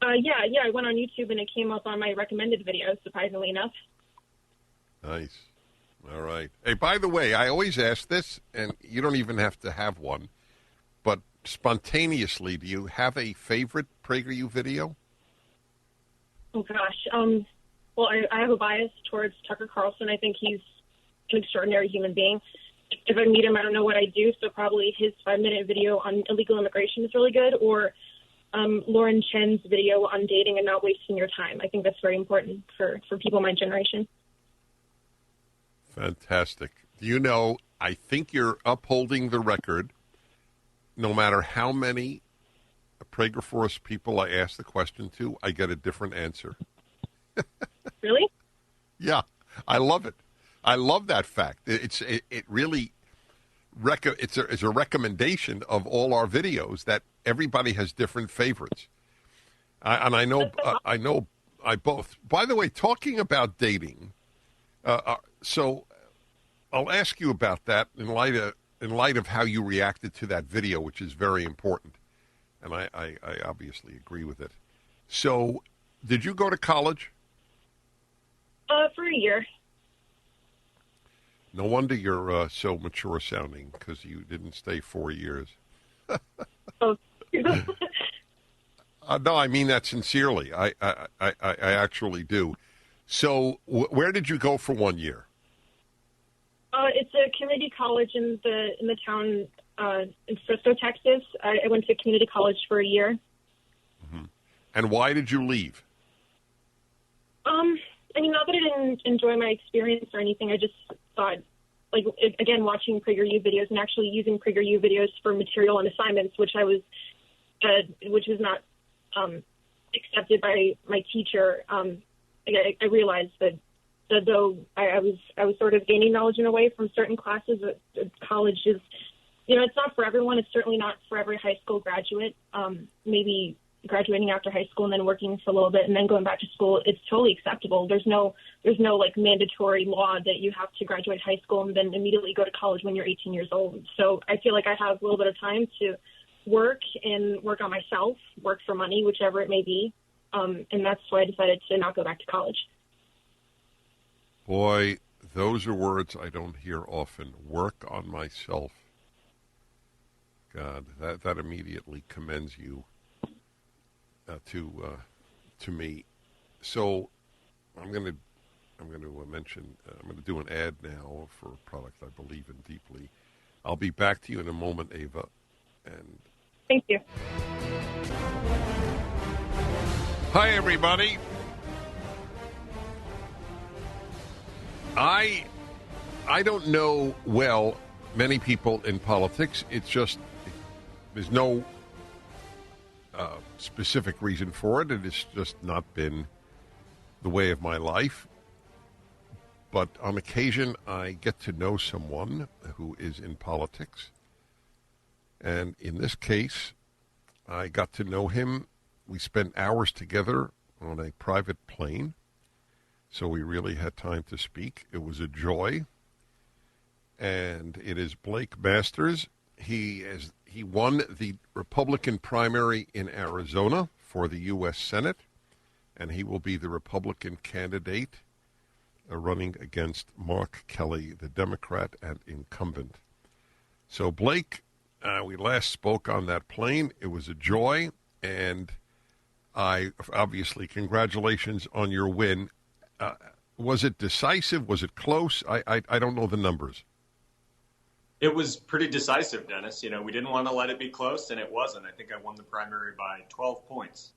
Yeah, I went on YouTube and it came up on my recommended videos, surprisingly enough. Nice. All right. Hey, by the way, I always ask this, and you don't even have to have one, but spontaneously, do you have a favorite PragerU video? Oh, gosh. Well, I have a bias towards Tucker Carlson. I think he's an extraordinary human being. If I meet him, I don't know what I'd do, so probably his 5-minute video on illegal immigration is really good, or Lauren Chen's video on dating and not wasting your time. I think that's very important for people my generation. Fantastic. You know, I think you're upholding the record. No matter how many PragerFORCE people I ask the question to, I get a different answer. Really? Yeah, I love it. I love that fact. It really it's a recommendation of all our videos that everybody has different favorites. I know I both. By the way, talking about dating, so I'll ask you about that in light of how you reacted to that video, which is very important, and I obviously agree with it. So, did you go to college? For a year. No wonder you're so mature sounding, because you didn't stay 4 years. Oh. No, I mean that sincerely. I actually do. So, where did you go for 1 year? It's a community college in the town in Frisco, Texas. I went to community college for a year. Mm-hmm. And why did you leave? I mean, not that I didn't enjoy my experience or anything. I just thought, like, again, watching PragerU videos and actually using PragerU videos for material and assignments, which was not accepted by my teacher. I realized that though I was sort of gaining knowledge in a way from certain classes, college is, it's not for everyone. It's certainly not for every high school graduate. Maybe graduating after high school and then working for a little bit and then going back to school, it's totally acceptable. There's no like mandatory law that you have to graduate high school and then immediately go to college when you're 18 years old. So I feel like I have a little bit of time to work on myself, work for money, whichever it may be. And that's why I decided to not go back to college. Boy, those are words I don't hear often. Work on myself. God, that immediately commends you to me. So I'm going to mention, I'm going to do an ad now for a product I believe in deeply. I'll be back to you in a moment, Ava. And thank you. Hi, everybody. I don't know many people in politics. It's just there's no specific reason for it. It has just not been the way of my life. But on occasion, I get to know someone who is in politics. And in this case, I got to know him. We spent hours together on a private plane. So we really had time to speak. It was a joy. And it is Blake Masters. He won the Republican primary in Arizona for the U.S. Senate, and he will be the Republican candidate running against Mark Kelly, the Democrat and incumbent. So, Blake, we last spoke on that plane. It was a joy, and congratulations on your win. Was it decisive? Was it close? I don't know the numbers. It was pretty decisive, Dennis. We didn't want to let it be close, and it wasn't. I think I won the primary by 12 points,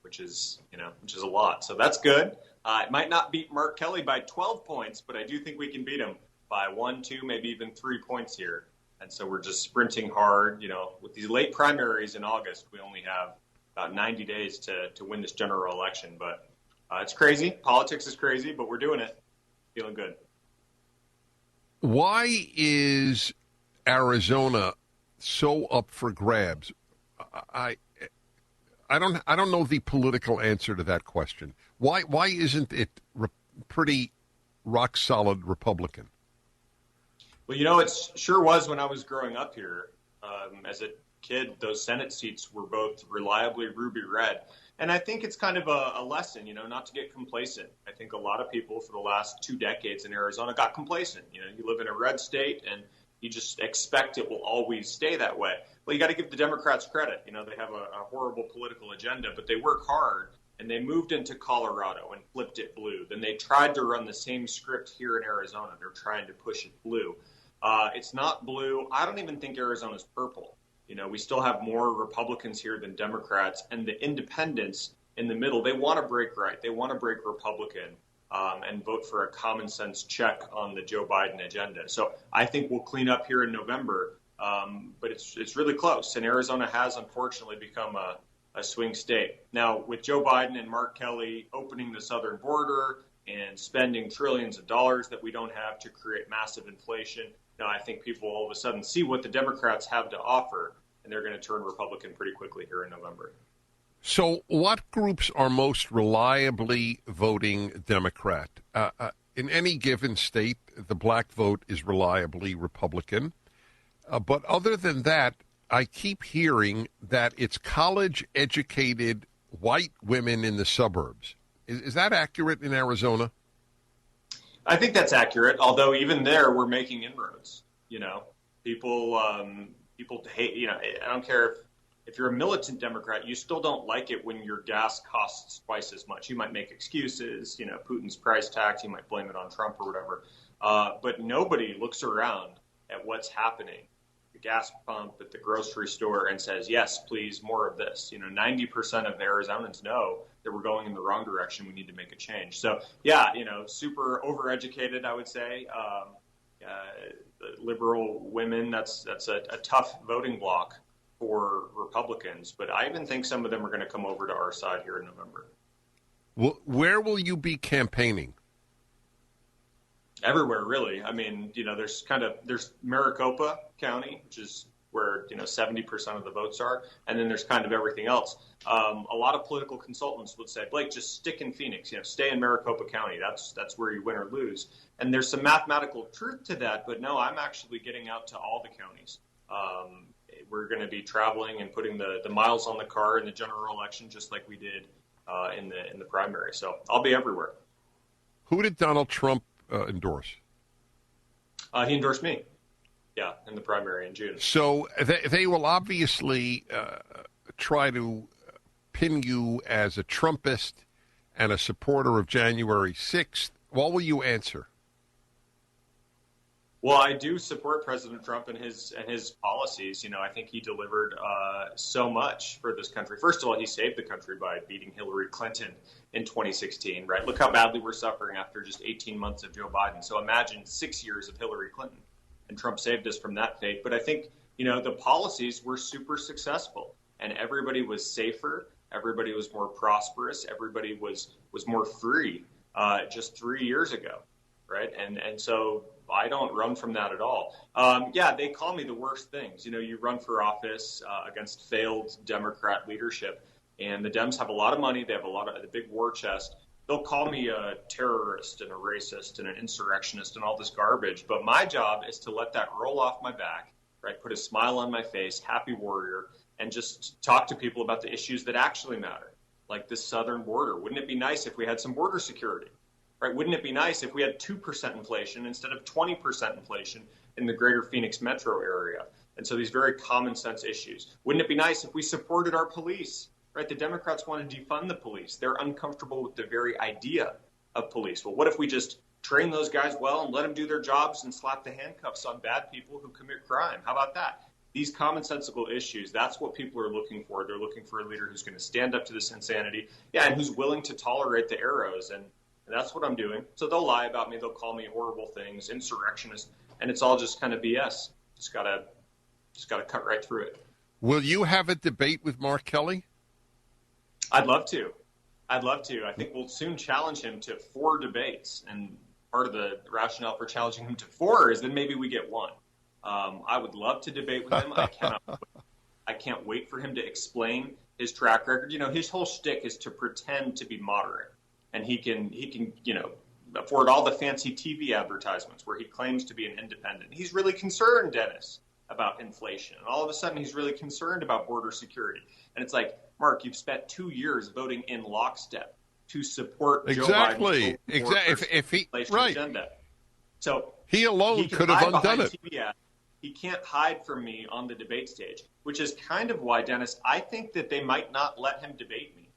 which is a lot. So that's good. It might not beat Mark Kelly by 12 points, but I do think we can beat him by 1, 2, maybe even 3 points here. And so we're just sprinting hard. With these late primaries in August, we only have about 90 days to win this general election. But it's crazy. Politics is crazy, but we're doing it. Feeling good. Why is Arizona so up for grabs? I don't know the political answer to that question. Why isn't it pretty rock solid Republican? Well, it sure was when I was growing up here. As a kid, those Senate seats were both reliably ruby red. And I think it's kind of a lesson, not to get complacent. I think a lot of people for the last 2 decades in Arizona got complacent. You live in a red state and you just expect it will always stay that way. Well, you got to give the Democrats credit. They have a horrible political agenda, but they work hard, and they moved into Colorado and flipped it blue. Then they tried to run the same script here in Arizona. They're trying to push it blue. It's not blue. I don't even think Arizona's purple. We still have more Republicans here than Democrats, and the independents in the middle, they want to break right. They want to break Republican and vote for a common sense check on the Joe Biden agenda. So I think we'll clean up here in November, but it's really close. And Arizona has, unfortunately, become a swing state. Now, with Joe Biden and Mark Kelly opening the southern border and spending trillions of dollars that we don't have to create massive inflation, I think people all of a sudden see what the Democrats have to offer, and they're going to turn Republican pretty quickly here in November. So what groups are most reliably voting Democrat? In any given state, the black vote is reliably Republican. But other than that, I keep hearing that it's college-educated white women in the suburbs. Is that accurate in Arizona? I think that's accurate, although even there we're making inroads. People hate, I don't care if you're a militant Democrat, you still don't like it when your gas costs twice as much. You might make excuses, Putin's price tax, you might blame it on Trump or whatever. But nobody looks around at what's happening, the gas pump at the grocery store, and says, yes, please, more of this. 90% of Arizonans know that we're going in the wrong direction. We need to make a change. So, yeah, super overeducated, I would say. Liberal women, that's a tough voting bloc for Republicans. But I even think some of them are going to come over to our side here in November. Well, where will you be campaigning? Everywhere, really. I mean, there's Maricopa County, which is where 70% of the votes are, and then there's kind of everything else. A lot of political consultants would say, Blake, just stick in Phoenix, stay in Maricopa County. That's where you win or lose. And there's some mathematical truth to that, but no, I'm actually getting out to all the counties. We're going to be traveling and putting the miles on the car in the general election, just like we did in the primary. So I'll be everywhere. Who did Donald Trump endorse? He endorsed me. Yeah, in the primary in June. So they will obviously try to pin you as a Trumpist and a supporter of January 6th. What will you answer? Well, I do support President Trump and his policies. I think he delivered so much for this country. First of all, he saved the country by beating Hillary Clinton in 2016, right? Look how badly we're suffering after just 18 months of Joe Biden. So imagine 6 years of Hillary Clinton. And Trump saved us from that fate. But I think, the policies were super successful, and everybody was safer. Everybody was more prosperous. Everybody was more free just 3 years ago, right? And so I don't run from that at all. They call me the worst things. You run for office against failed Democrat leadership, and the Dems have a lot of money. They have a big war chest. They'll call me a terrorist and a racist and an insurrectionist and all this garbage. But my job is to let that roll off my back, right? Put a smile on my face, happy warrior, and just talk to people about the issues that actually matter, like this southern border. Wouldn't it be nice if we had some border security, right? Wouldn't it be nice if we had 2% inflation instead of 20% inflation in the greater Phoenix metro area? And so these very common sense issues. Wouldn't it be nice if we supported our police? Right, the Democrats want to defund the police. They're uncomfortable with the very idea of police. Well, what if we just train those guys well and let them do their jobs and slap the handcuffs on bad people who commit crime? How about that? These commonsensical issues, that's what people are looking for. They're looking for a leader who's going to stand up to this insanity, and who's willing to tolerate the arrows. And that's what I'm doing. So they'll lie about me. They'll call me horrible things, insurrectionist, and it's all just kind of BS. Just gotta cut right through it. Will you have a debate with Mark Kelly? I'd love to. I think we'll soon challenge him to 4 debates. And part of the rationale for challenging him to 4 is then maybe we get 1. I would love to debate with him. I can't wait for him to explain his track record. His whole shtick is to pretend to be moderate. And he can afford all the fancy TV advertisements where he claims to be an independent. He's really concerned, Dennis, about inflation. And all of a sudden he's really concerned about border security. And it's like, Mark, you've spent 2 years voting in lockstep to support Joe Biden's inflation agenda. So he alone could have undone it. He can't hide from me on the debate stage, which is kind of why, Dennis, I think that they might not let him debate me.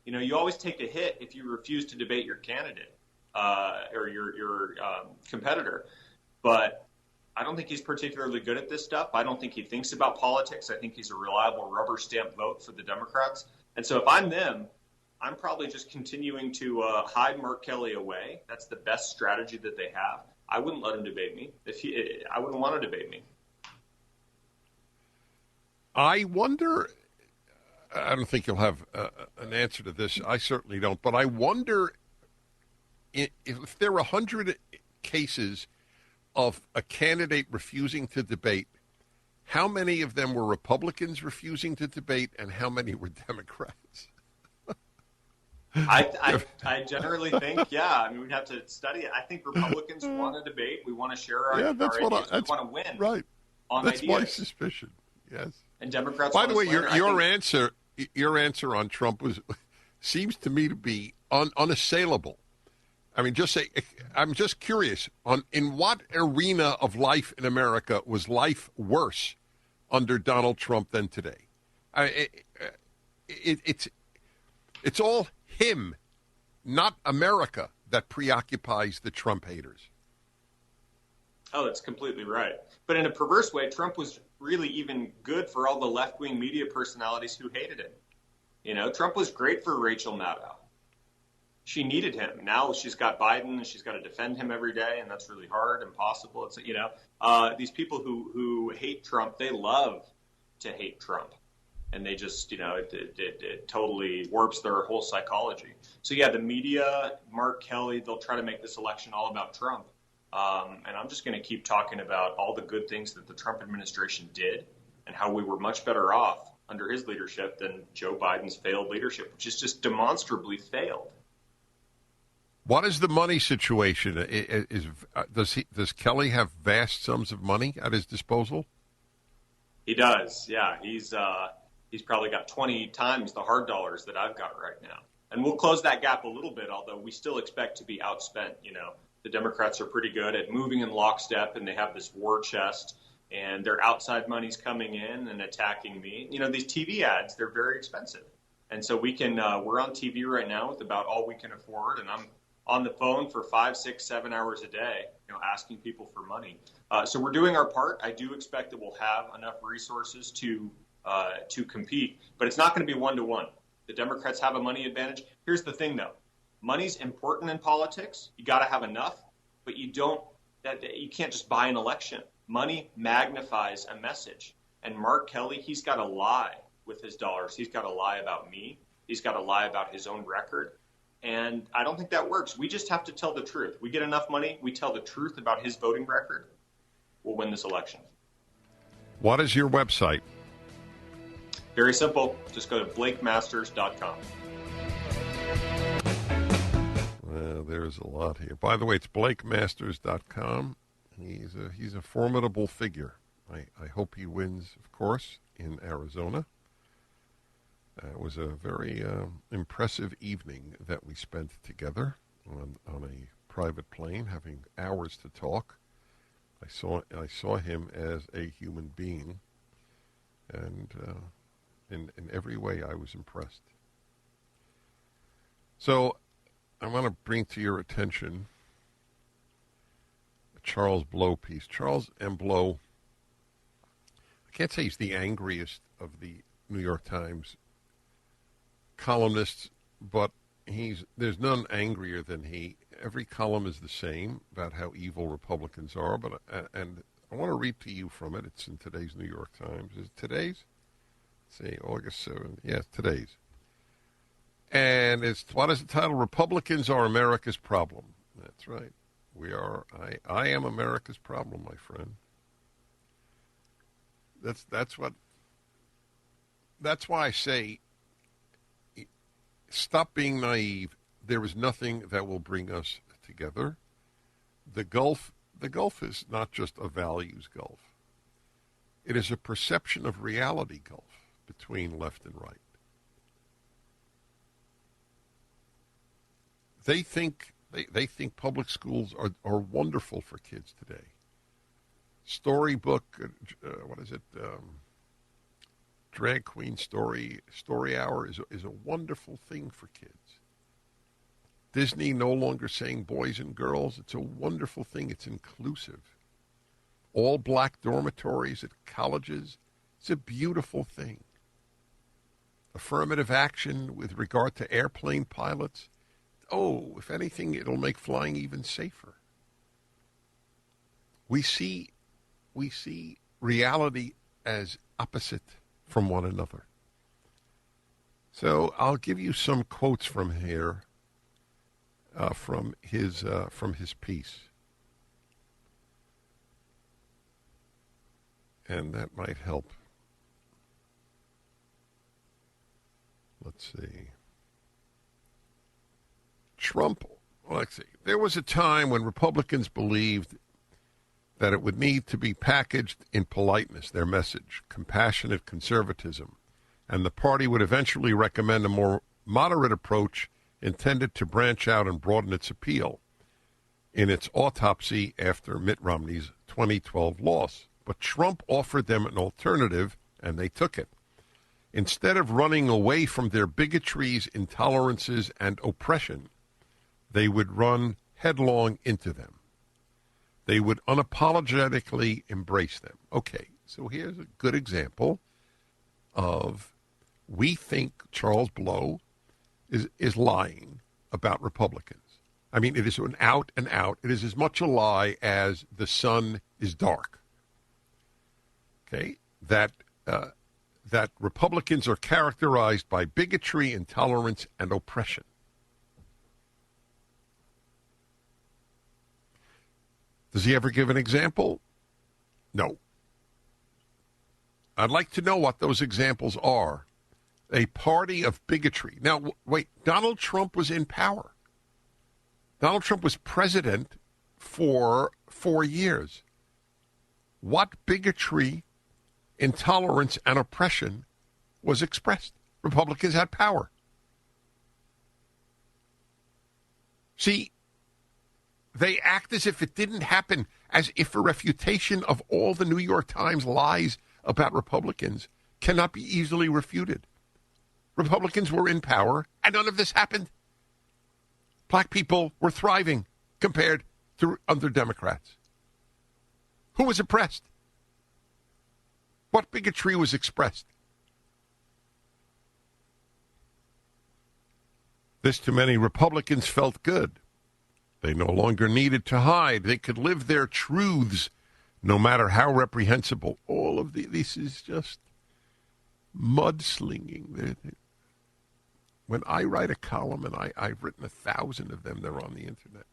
You always take a hit if you refuse to debate your candidate or your competitor. But I don't think he's particularly good at this stuff. I don't think he thinks about politics. I think he's a reliable rubber stamp vote for the Democrats. And so if I'm them, I'm probably just continuing to hide Mark Kelly away. That's the best strategy that they have. I wouldn't let him debate me. I wouldn't want to debate me. I wonder, I don't think you'll have an answer to this. I certainly don't. But I wonder if there are 100 cases of a candidate refusing to debate, how many of them were Republicans refusing to debate and how many were Democrats? I generally think, we'd have to study it. I think Republicans want to debate. We want to share our ideas. We want to win. Right. That's ideas. My suspicion. Yes. And Democrats. By the way, your answer on Trump seems to me to be unassailable. I mean, I'm just curious in what arena of life in America was life worse under Donald Trump than today? It's all him, not America, that preoccupies the Trump haters. Oh, that's completely right. But in a perverse way, Trump was really even good for all the left-wing media personalities who hated him. Trump was great for Rachel Maddow. she needed him. Now she's got Biden and she's got to defend him every day, and that's really hard, impossible. It's, these people who hate Trump, they love to hate Trump. And they just, it totally warps their whole psychology. So, yeah, the media, Mark Kelly, they'll try to make this election all about Trump. And I'm just going to keep talking about all the good things that the Trump administration did and how we were much better off under his leadership than Joe Biden's failed leadership, which is just demonstrably failed. What is the money situation? Does Kelly have vast sums of money at his disposal? He does, yeah. He's probably got 20 times the hard dollars that I've got right now. And we'll close that gap a little bit, although we still expect to be outspent. The Democrats are pretty good at moving in lockstep, and they have this war chest, and their outside money's coming in and attacking me. These TV ads, they're very expensive. And so we're on TV right now with about all we can afford, and I'm on the phone for 5, 6, 7 hours a day, asking people for money. So we're doing our part. I do expect that we'll have enough resources to compete, but it's not going to be one-to-one. The Democrats have a money advantage. Here's the thing, though. Money's important in politics. You got to have enough, but you can't just buy an election. Money magnifies a message. And Mark Kelly, he's got to lie with his dollars. He's got to lie about me. He's got to lie about his own record. And I don't think that works. We just have to tell the truth. We get enough money. We tell the truth about his voting record. We'll win this election. What is your website? Very simple. Just go to blakemasters.com. Well, there's a lot here. By the way, it's blakemasters.com. He's a formidable figure. I hope he wins, of course, in Arizona. It was a very impressive evening that we spent together on a private plane, having hours to talk. I saw him as a human being, and in every way I was impressed. So I want to bring to your attention a Charles Blow piece. Charles M. Blow, I can't say he's the angriest of the New York Times columnists, but there's none angrier than he. Every column is the same about how evil Republicans are, and I want to read to you from it. It's in today's New York Times. Is it today's? Let's see, August 7th. Yes, today's. And what is the title? Republicans are America's problem. That's right. We are. I am America's problem, my friend. That's why I say, stop being naive. There is nothing that will bring us together. The gulf is not just a values gulf. It is a perception of reality gulf between left and right. They think public schools are wonderful for kids today. Storybook, drag queen story hour is a wonderful thing for kids. Disney no longer saying boys and girls. It's a wonderful thing. It's inclusive. All black dormitories at colleges. It's a beautiful thing. Affirmative action with regard to airplane pilots. Oh, if anything, it'll make flying even safer. We see reality as opposite from one another. So I'll give you some quotes from here, from his piece, and that might help. Let's see. Trump. Let's see. There was a time when Republicans believed that it would need to be packaged in politeness, their message, compassionate conservatism, and the party would eventually recommend a more moderate approach intended to branch out and broaden its appeal in its autopsy after Mitt Romney's 2012 loss. But Trump offered them an alternative, and they took it. Instead of running away from their bigotries, intolerances, and oppression, they would run headlong into them. They would unapologetically embrace them. Okay, so here's a good example of, we think Charles Blow is lying about Republicans. I mean, it is an out and out. It is as much a lie as the sun is dark. Okay? That Republicans are characterized by bigotry, intolerance, and oppression. Does he ever give an example? No. I'd like to know what those examples are. A party of bigotry. Now, wait, Donald Trump was in power. Donald Trump was president for 4 years. What bigotry, intolerance, and oppression was expressed? Republicans had power. See, they act as if it didn't happen, as if a refutation of all the New York Times lies about Republicans cannot be easily refuted. Republicans were in power, and none of this happened. Black people were thriving compared to other Democrats. Who was oppressed? What bigotry was expressed? This, to many Republicans, felt good. They no longer needed to hide. They could live their truths, no matter how reprehensible. All of this is just mudslinging. When I write a column, and I've written 1,000 of them, they're on the internet.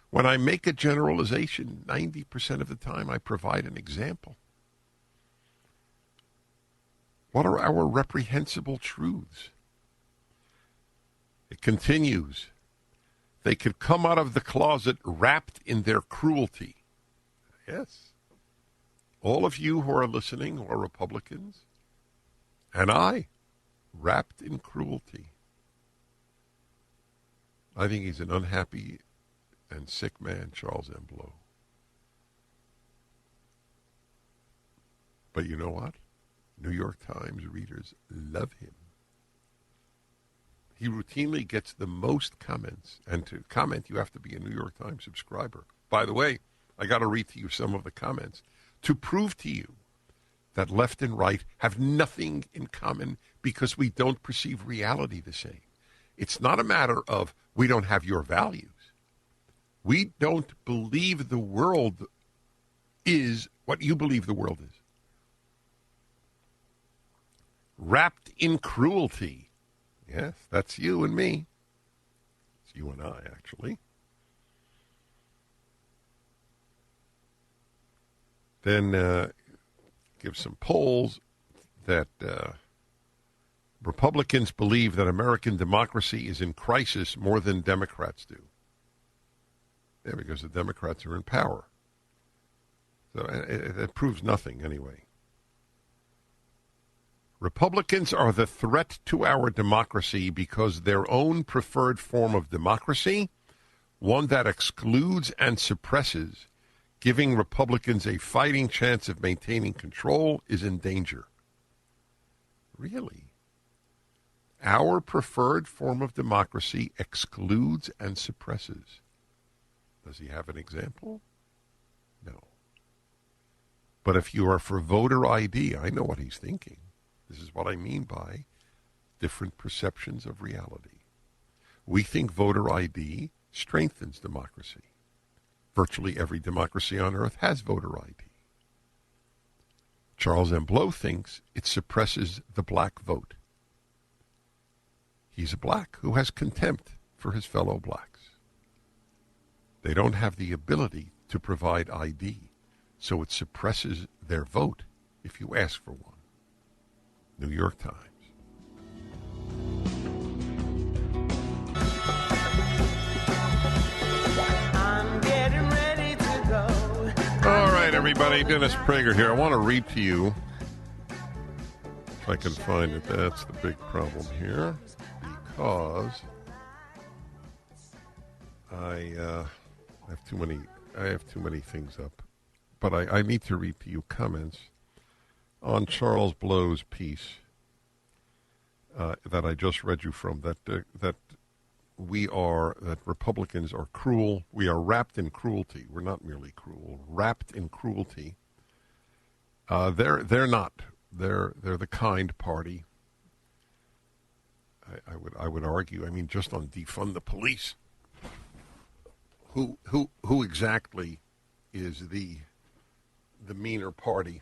When I make a generalization, 90% of the time I provide an example. What are our reprehensible truths? It continues. They could come out of the closet wrapped in their cruelty. Yes. All of you who are listening who are Republicans, and I, wrapped in cruelty. I think he's an unhappy and sick man, Charles M. Blow. But you know what? New York Times readers love him. He routinely gets the most comments, and to comment, you have to be a New York Times subscriber. By the way, I got to read to you some of the comments to prove to you that left and right have nothing in common because we don't perceive reality the same. It's not a matter of we don't have your values. We don't believe the world is what you believe the world is. Wrapped in cruelty. Yes, that's you and me. It's you and I, actually. Then give some polls that Republicans believe that American democracy is in crisis more than Democrats do. Yeah, because the Democrats are in power. So it proves nothing anyway. Republicans are the threat to our democracy because their own preferred form of democracy, one that excludes and suppresses, giving Republicans a fighting chance of maintaining control, is in danger. Really? Our preferred form of democracy excludes and suppresses. Does he have an example? No. But if you are for voter ID, I know what he's thinking. This is what I mean by different perceptions of reality. We think voter ID strengthens democracy. Virtually every democracy on earth has voter ID. Charles M. Blow thinks it suppresses the black vote. He's a black who has contempt for his fellow blacks. They don't have the ability to provide ID, so it suppresses their vote if you ask for one. New York Times. I'm getting ready to go. All right, everybody. Dennis Prager here. I want to read to you, if I can find it. That's the big problem here, because I have too many things up. But I need to read to you comments on Charles Blow's piece that I just read you from, that Republicans are cruel. We are wrapped in cruelty. We're not merely cruel. Wrapped in cruelty. They're not. They're the kind party. I would argue. I mean, just on defund the police. Who exactly is the meaner party?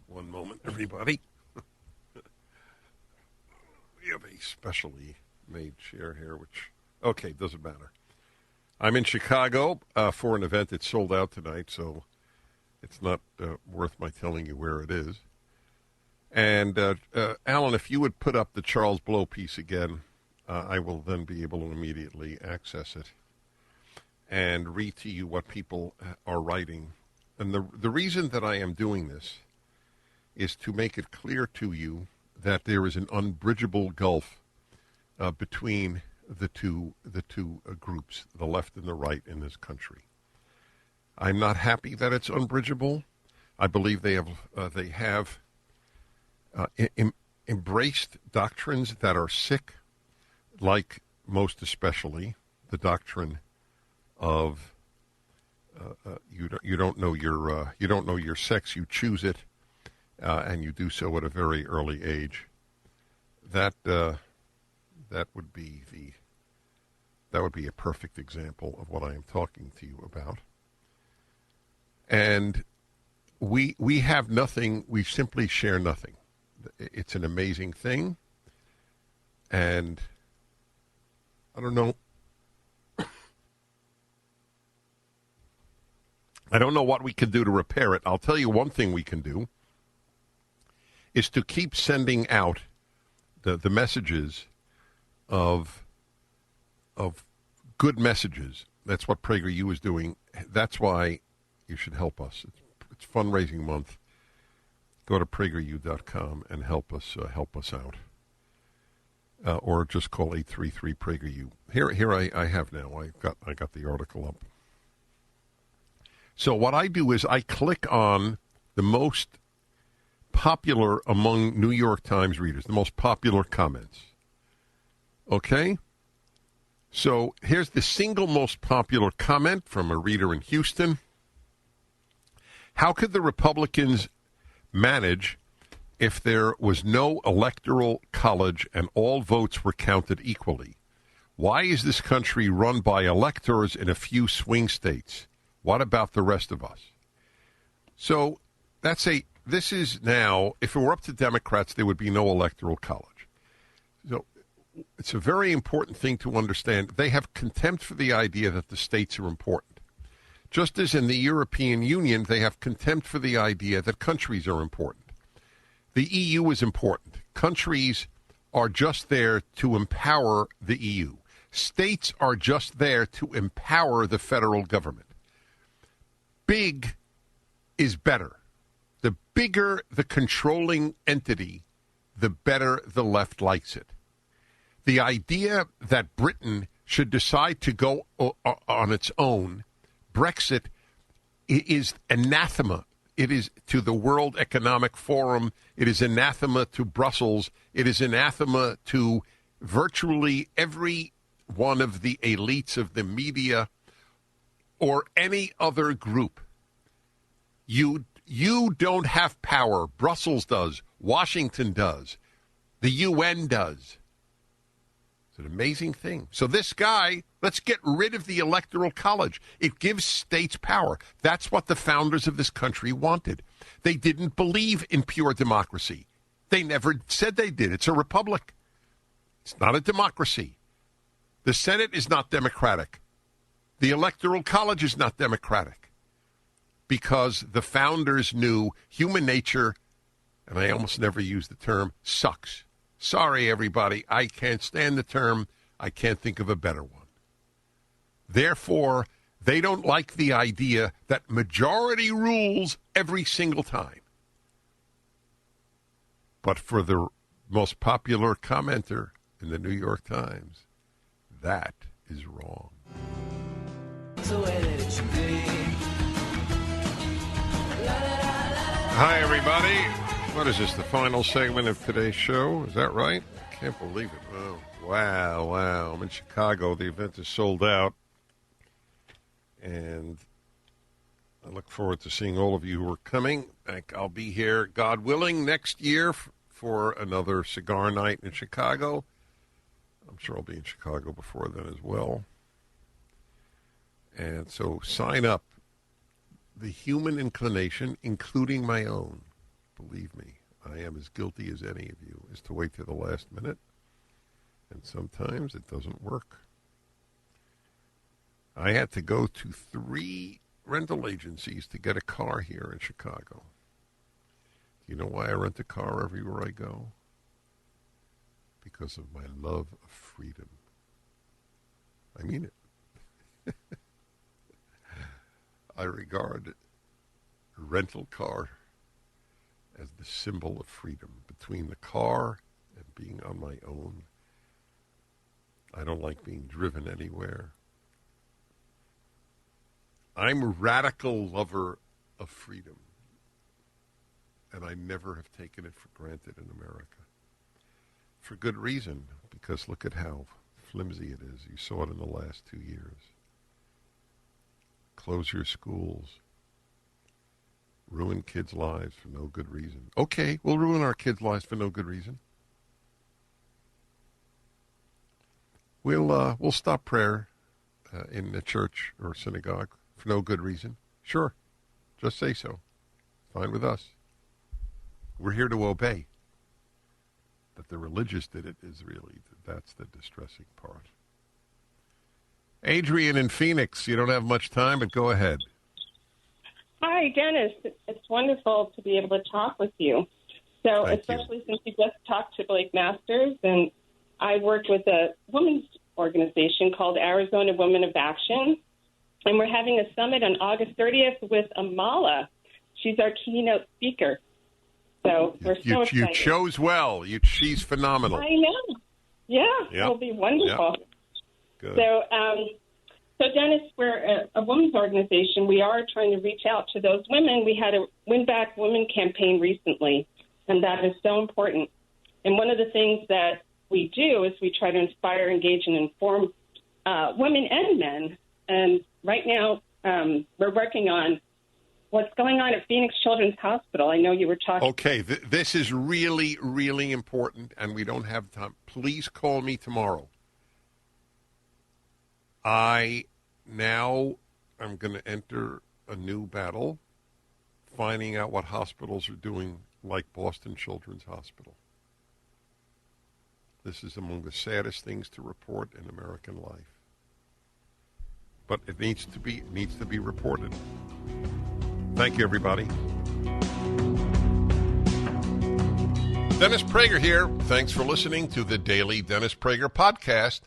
One moment, everybody. We have a specially made chair here, which, okay, doesn't matter. I'm in Chicago for an event that's sold out tonight, so it's not worth my telling you where it is. And, Alan, if you would put up the Charles Blow piece again, I will then be able to immediately access it and read to you what people are writing. And the reason that I am doing this is to make it clear to you that there is an unbridgeable gulf between the two groups, the left and the right in this country. I'm not happy that it's unbridgeable. I believe they have embraced doctrines that are sick, like most especially the doctrine of you don't know your sex, you choose it, and you do so at a very early age. That would be a perfect example of what I am talking to you about. And we have nothing. We simply share nothing. It's an amazing thing, and I don't know. I don't know what we can do to repair it. I'll tell you one thing we can do is to keep sending out the messages of good messages. That's what PragerU is doing. That's why you should help us. It's fundraising month. Go to PragerU.com and help us out. Or just call 833-PragerU. Here I have now. I got the article up. So what I do is I click on the most popular among New York Times readers, the most popular comments. Okay? So here's the single most popular comment from a reader in Houston. How could the Republicans manage if there was no electoral college and all votes were counted equally? Why is this country run by electors in a few swing states? What about the rest of us? So this is now, if it were up to Democrats, there would be no electoral college. So it's a very important thing to understand. They have contempt for the idea that the states are important. Just as in the European Union, they have contempt for the idea that countries are important. The EU is important. Countries are just there to empower the EU. States are just there to empower the federal government. Big is better. The bigger the controlling entity, the better the left likes it. The idea that Britain should decide to go on its own, Brexit, is anathema. It is to the World Economic Forum. It is anathema to Brussels. It is anathema to virtually every one of the elites of the media or any other group. You don't have power. Brussels does. Washington does. The UN does. It's an amazing thing. So this guy, let's get rid of the Electoral College. It gives states power. That's what the founders of this country wanted. They didn't believe in pure democracy. They never said they did. It's a republic. It's not a democracy. The Senate is not democratic. The Electoral College is not democratic. Because the founders knew human nature, and I almost never use the term, sucks. Sorry, everybody, I can't stand the term. I can't think of a better one. Therefore, they don't like the idea that majority rules every single time. But for the most popular commenter in the New York Times, that is wrong. Hi, everybody. What is this, the final segment of today's show? Is that right? I can't believe it. Oh, wow. I'm in Chicago. The event is sold out. And I look forward to seeing all of you who are coming. I'll be here, God willing, next year for another cigar night in Chicago. I'm sure I'll be in Chicago before then as well. And so sign up. The human inclination, including my own, believe me, I am as guilty as any of you, is to wait till the last minute. And sometimes it doesn't work. I had to go to 3 rental agencies to get a car here in Chicago. Do you know why I rent a car everywhere I go? Because of my love of freedom. I mean it. I regard a rental car as the symbol of freedom. Between the car and being on my own, I don't like being driven anywhere. I'm a radical lover of freedom, and I never have taken it for granted in America. For good reason, because look at how flimsy it is. You saw it in the last 2 years. Close your schools. Ruin kids' lives for no good reason. Okay, we'll ruin our kids' lives for no good reason. We'll stop prayer in the church or synagogue for no good reason. Sure, just say so. Fine with us. We're here to obey. That the religious did it is really, that's the distressing part. Adrian in Phoenix, you don't have much time, but go ahead. Hi, Dennis. It's wonderful to be able to talk with you. So, especially since you just talked to Blake Masters, and I worked with a women's organization called Arizona Women of Action, and we're having a summit on August 30th with Amala. She's our keynote speaker. So we're so excited. You chose well. She's phenomenal. I know. Yeah, it'll be wonderful. Yep. Good. So Dennis, we're a women's organization. We are trying to reach out to those women. We had a Win Back Women campaign recently, and that is so important. And one of the things that we do is we try to inspire, engage, and inform women and men. And right now we're working on what's going on at Phoenix Children's Hospital. I know you were talking. Okay, this is really, really important, and we don't have time. Please call me tomorrow. I now am going to enter a new battle, finding out what hospitals are doing, like Boston Children's Hospital. This is among the saddest things to report in American life. But it needs to be reported. Thank you, everybody. Dennis Prager here. Thanks for listening to the Daily Dennis Prager Podcast.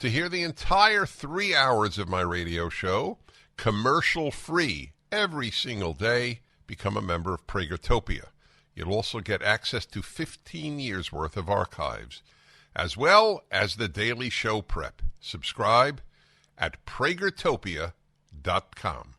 To hear the entire 3 hours of my radio show, commercial-free, every single day, become a member of Pragertopia. You'll also get access to 15 years' worth of archives, as well as the daily show prep. Subscribe at pragertopia.com.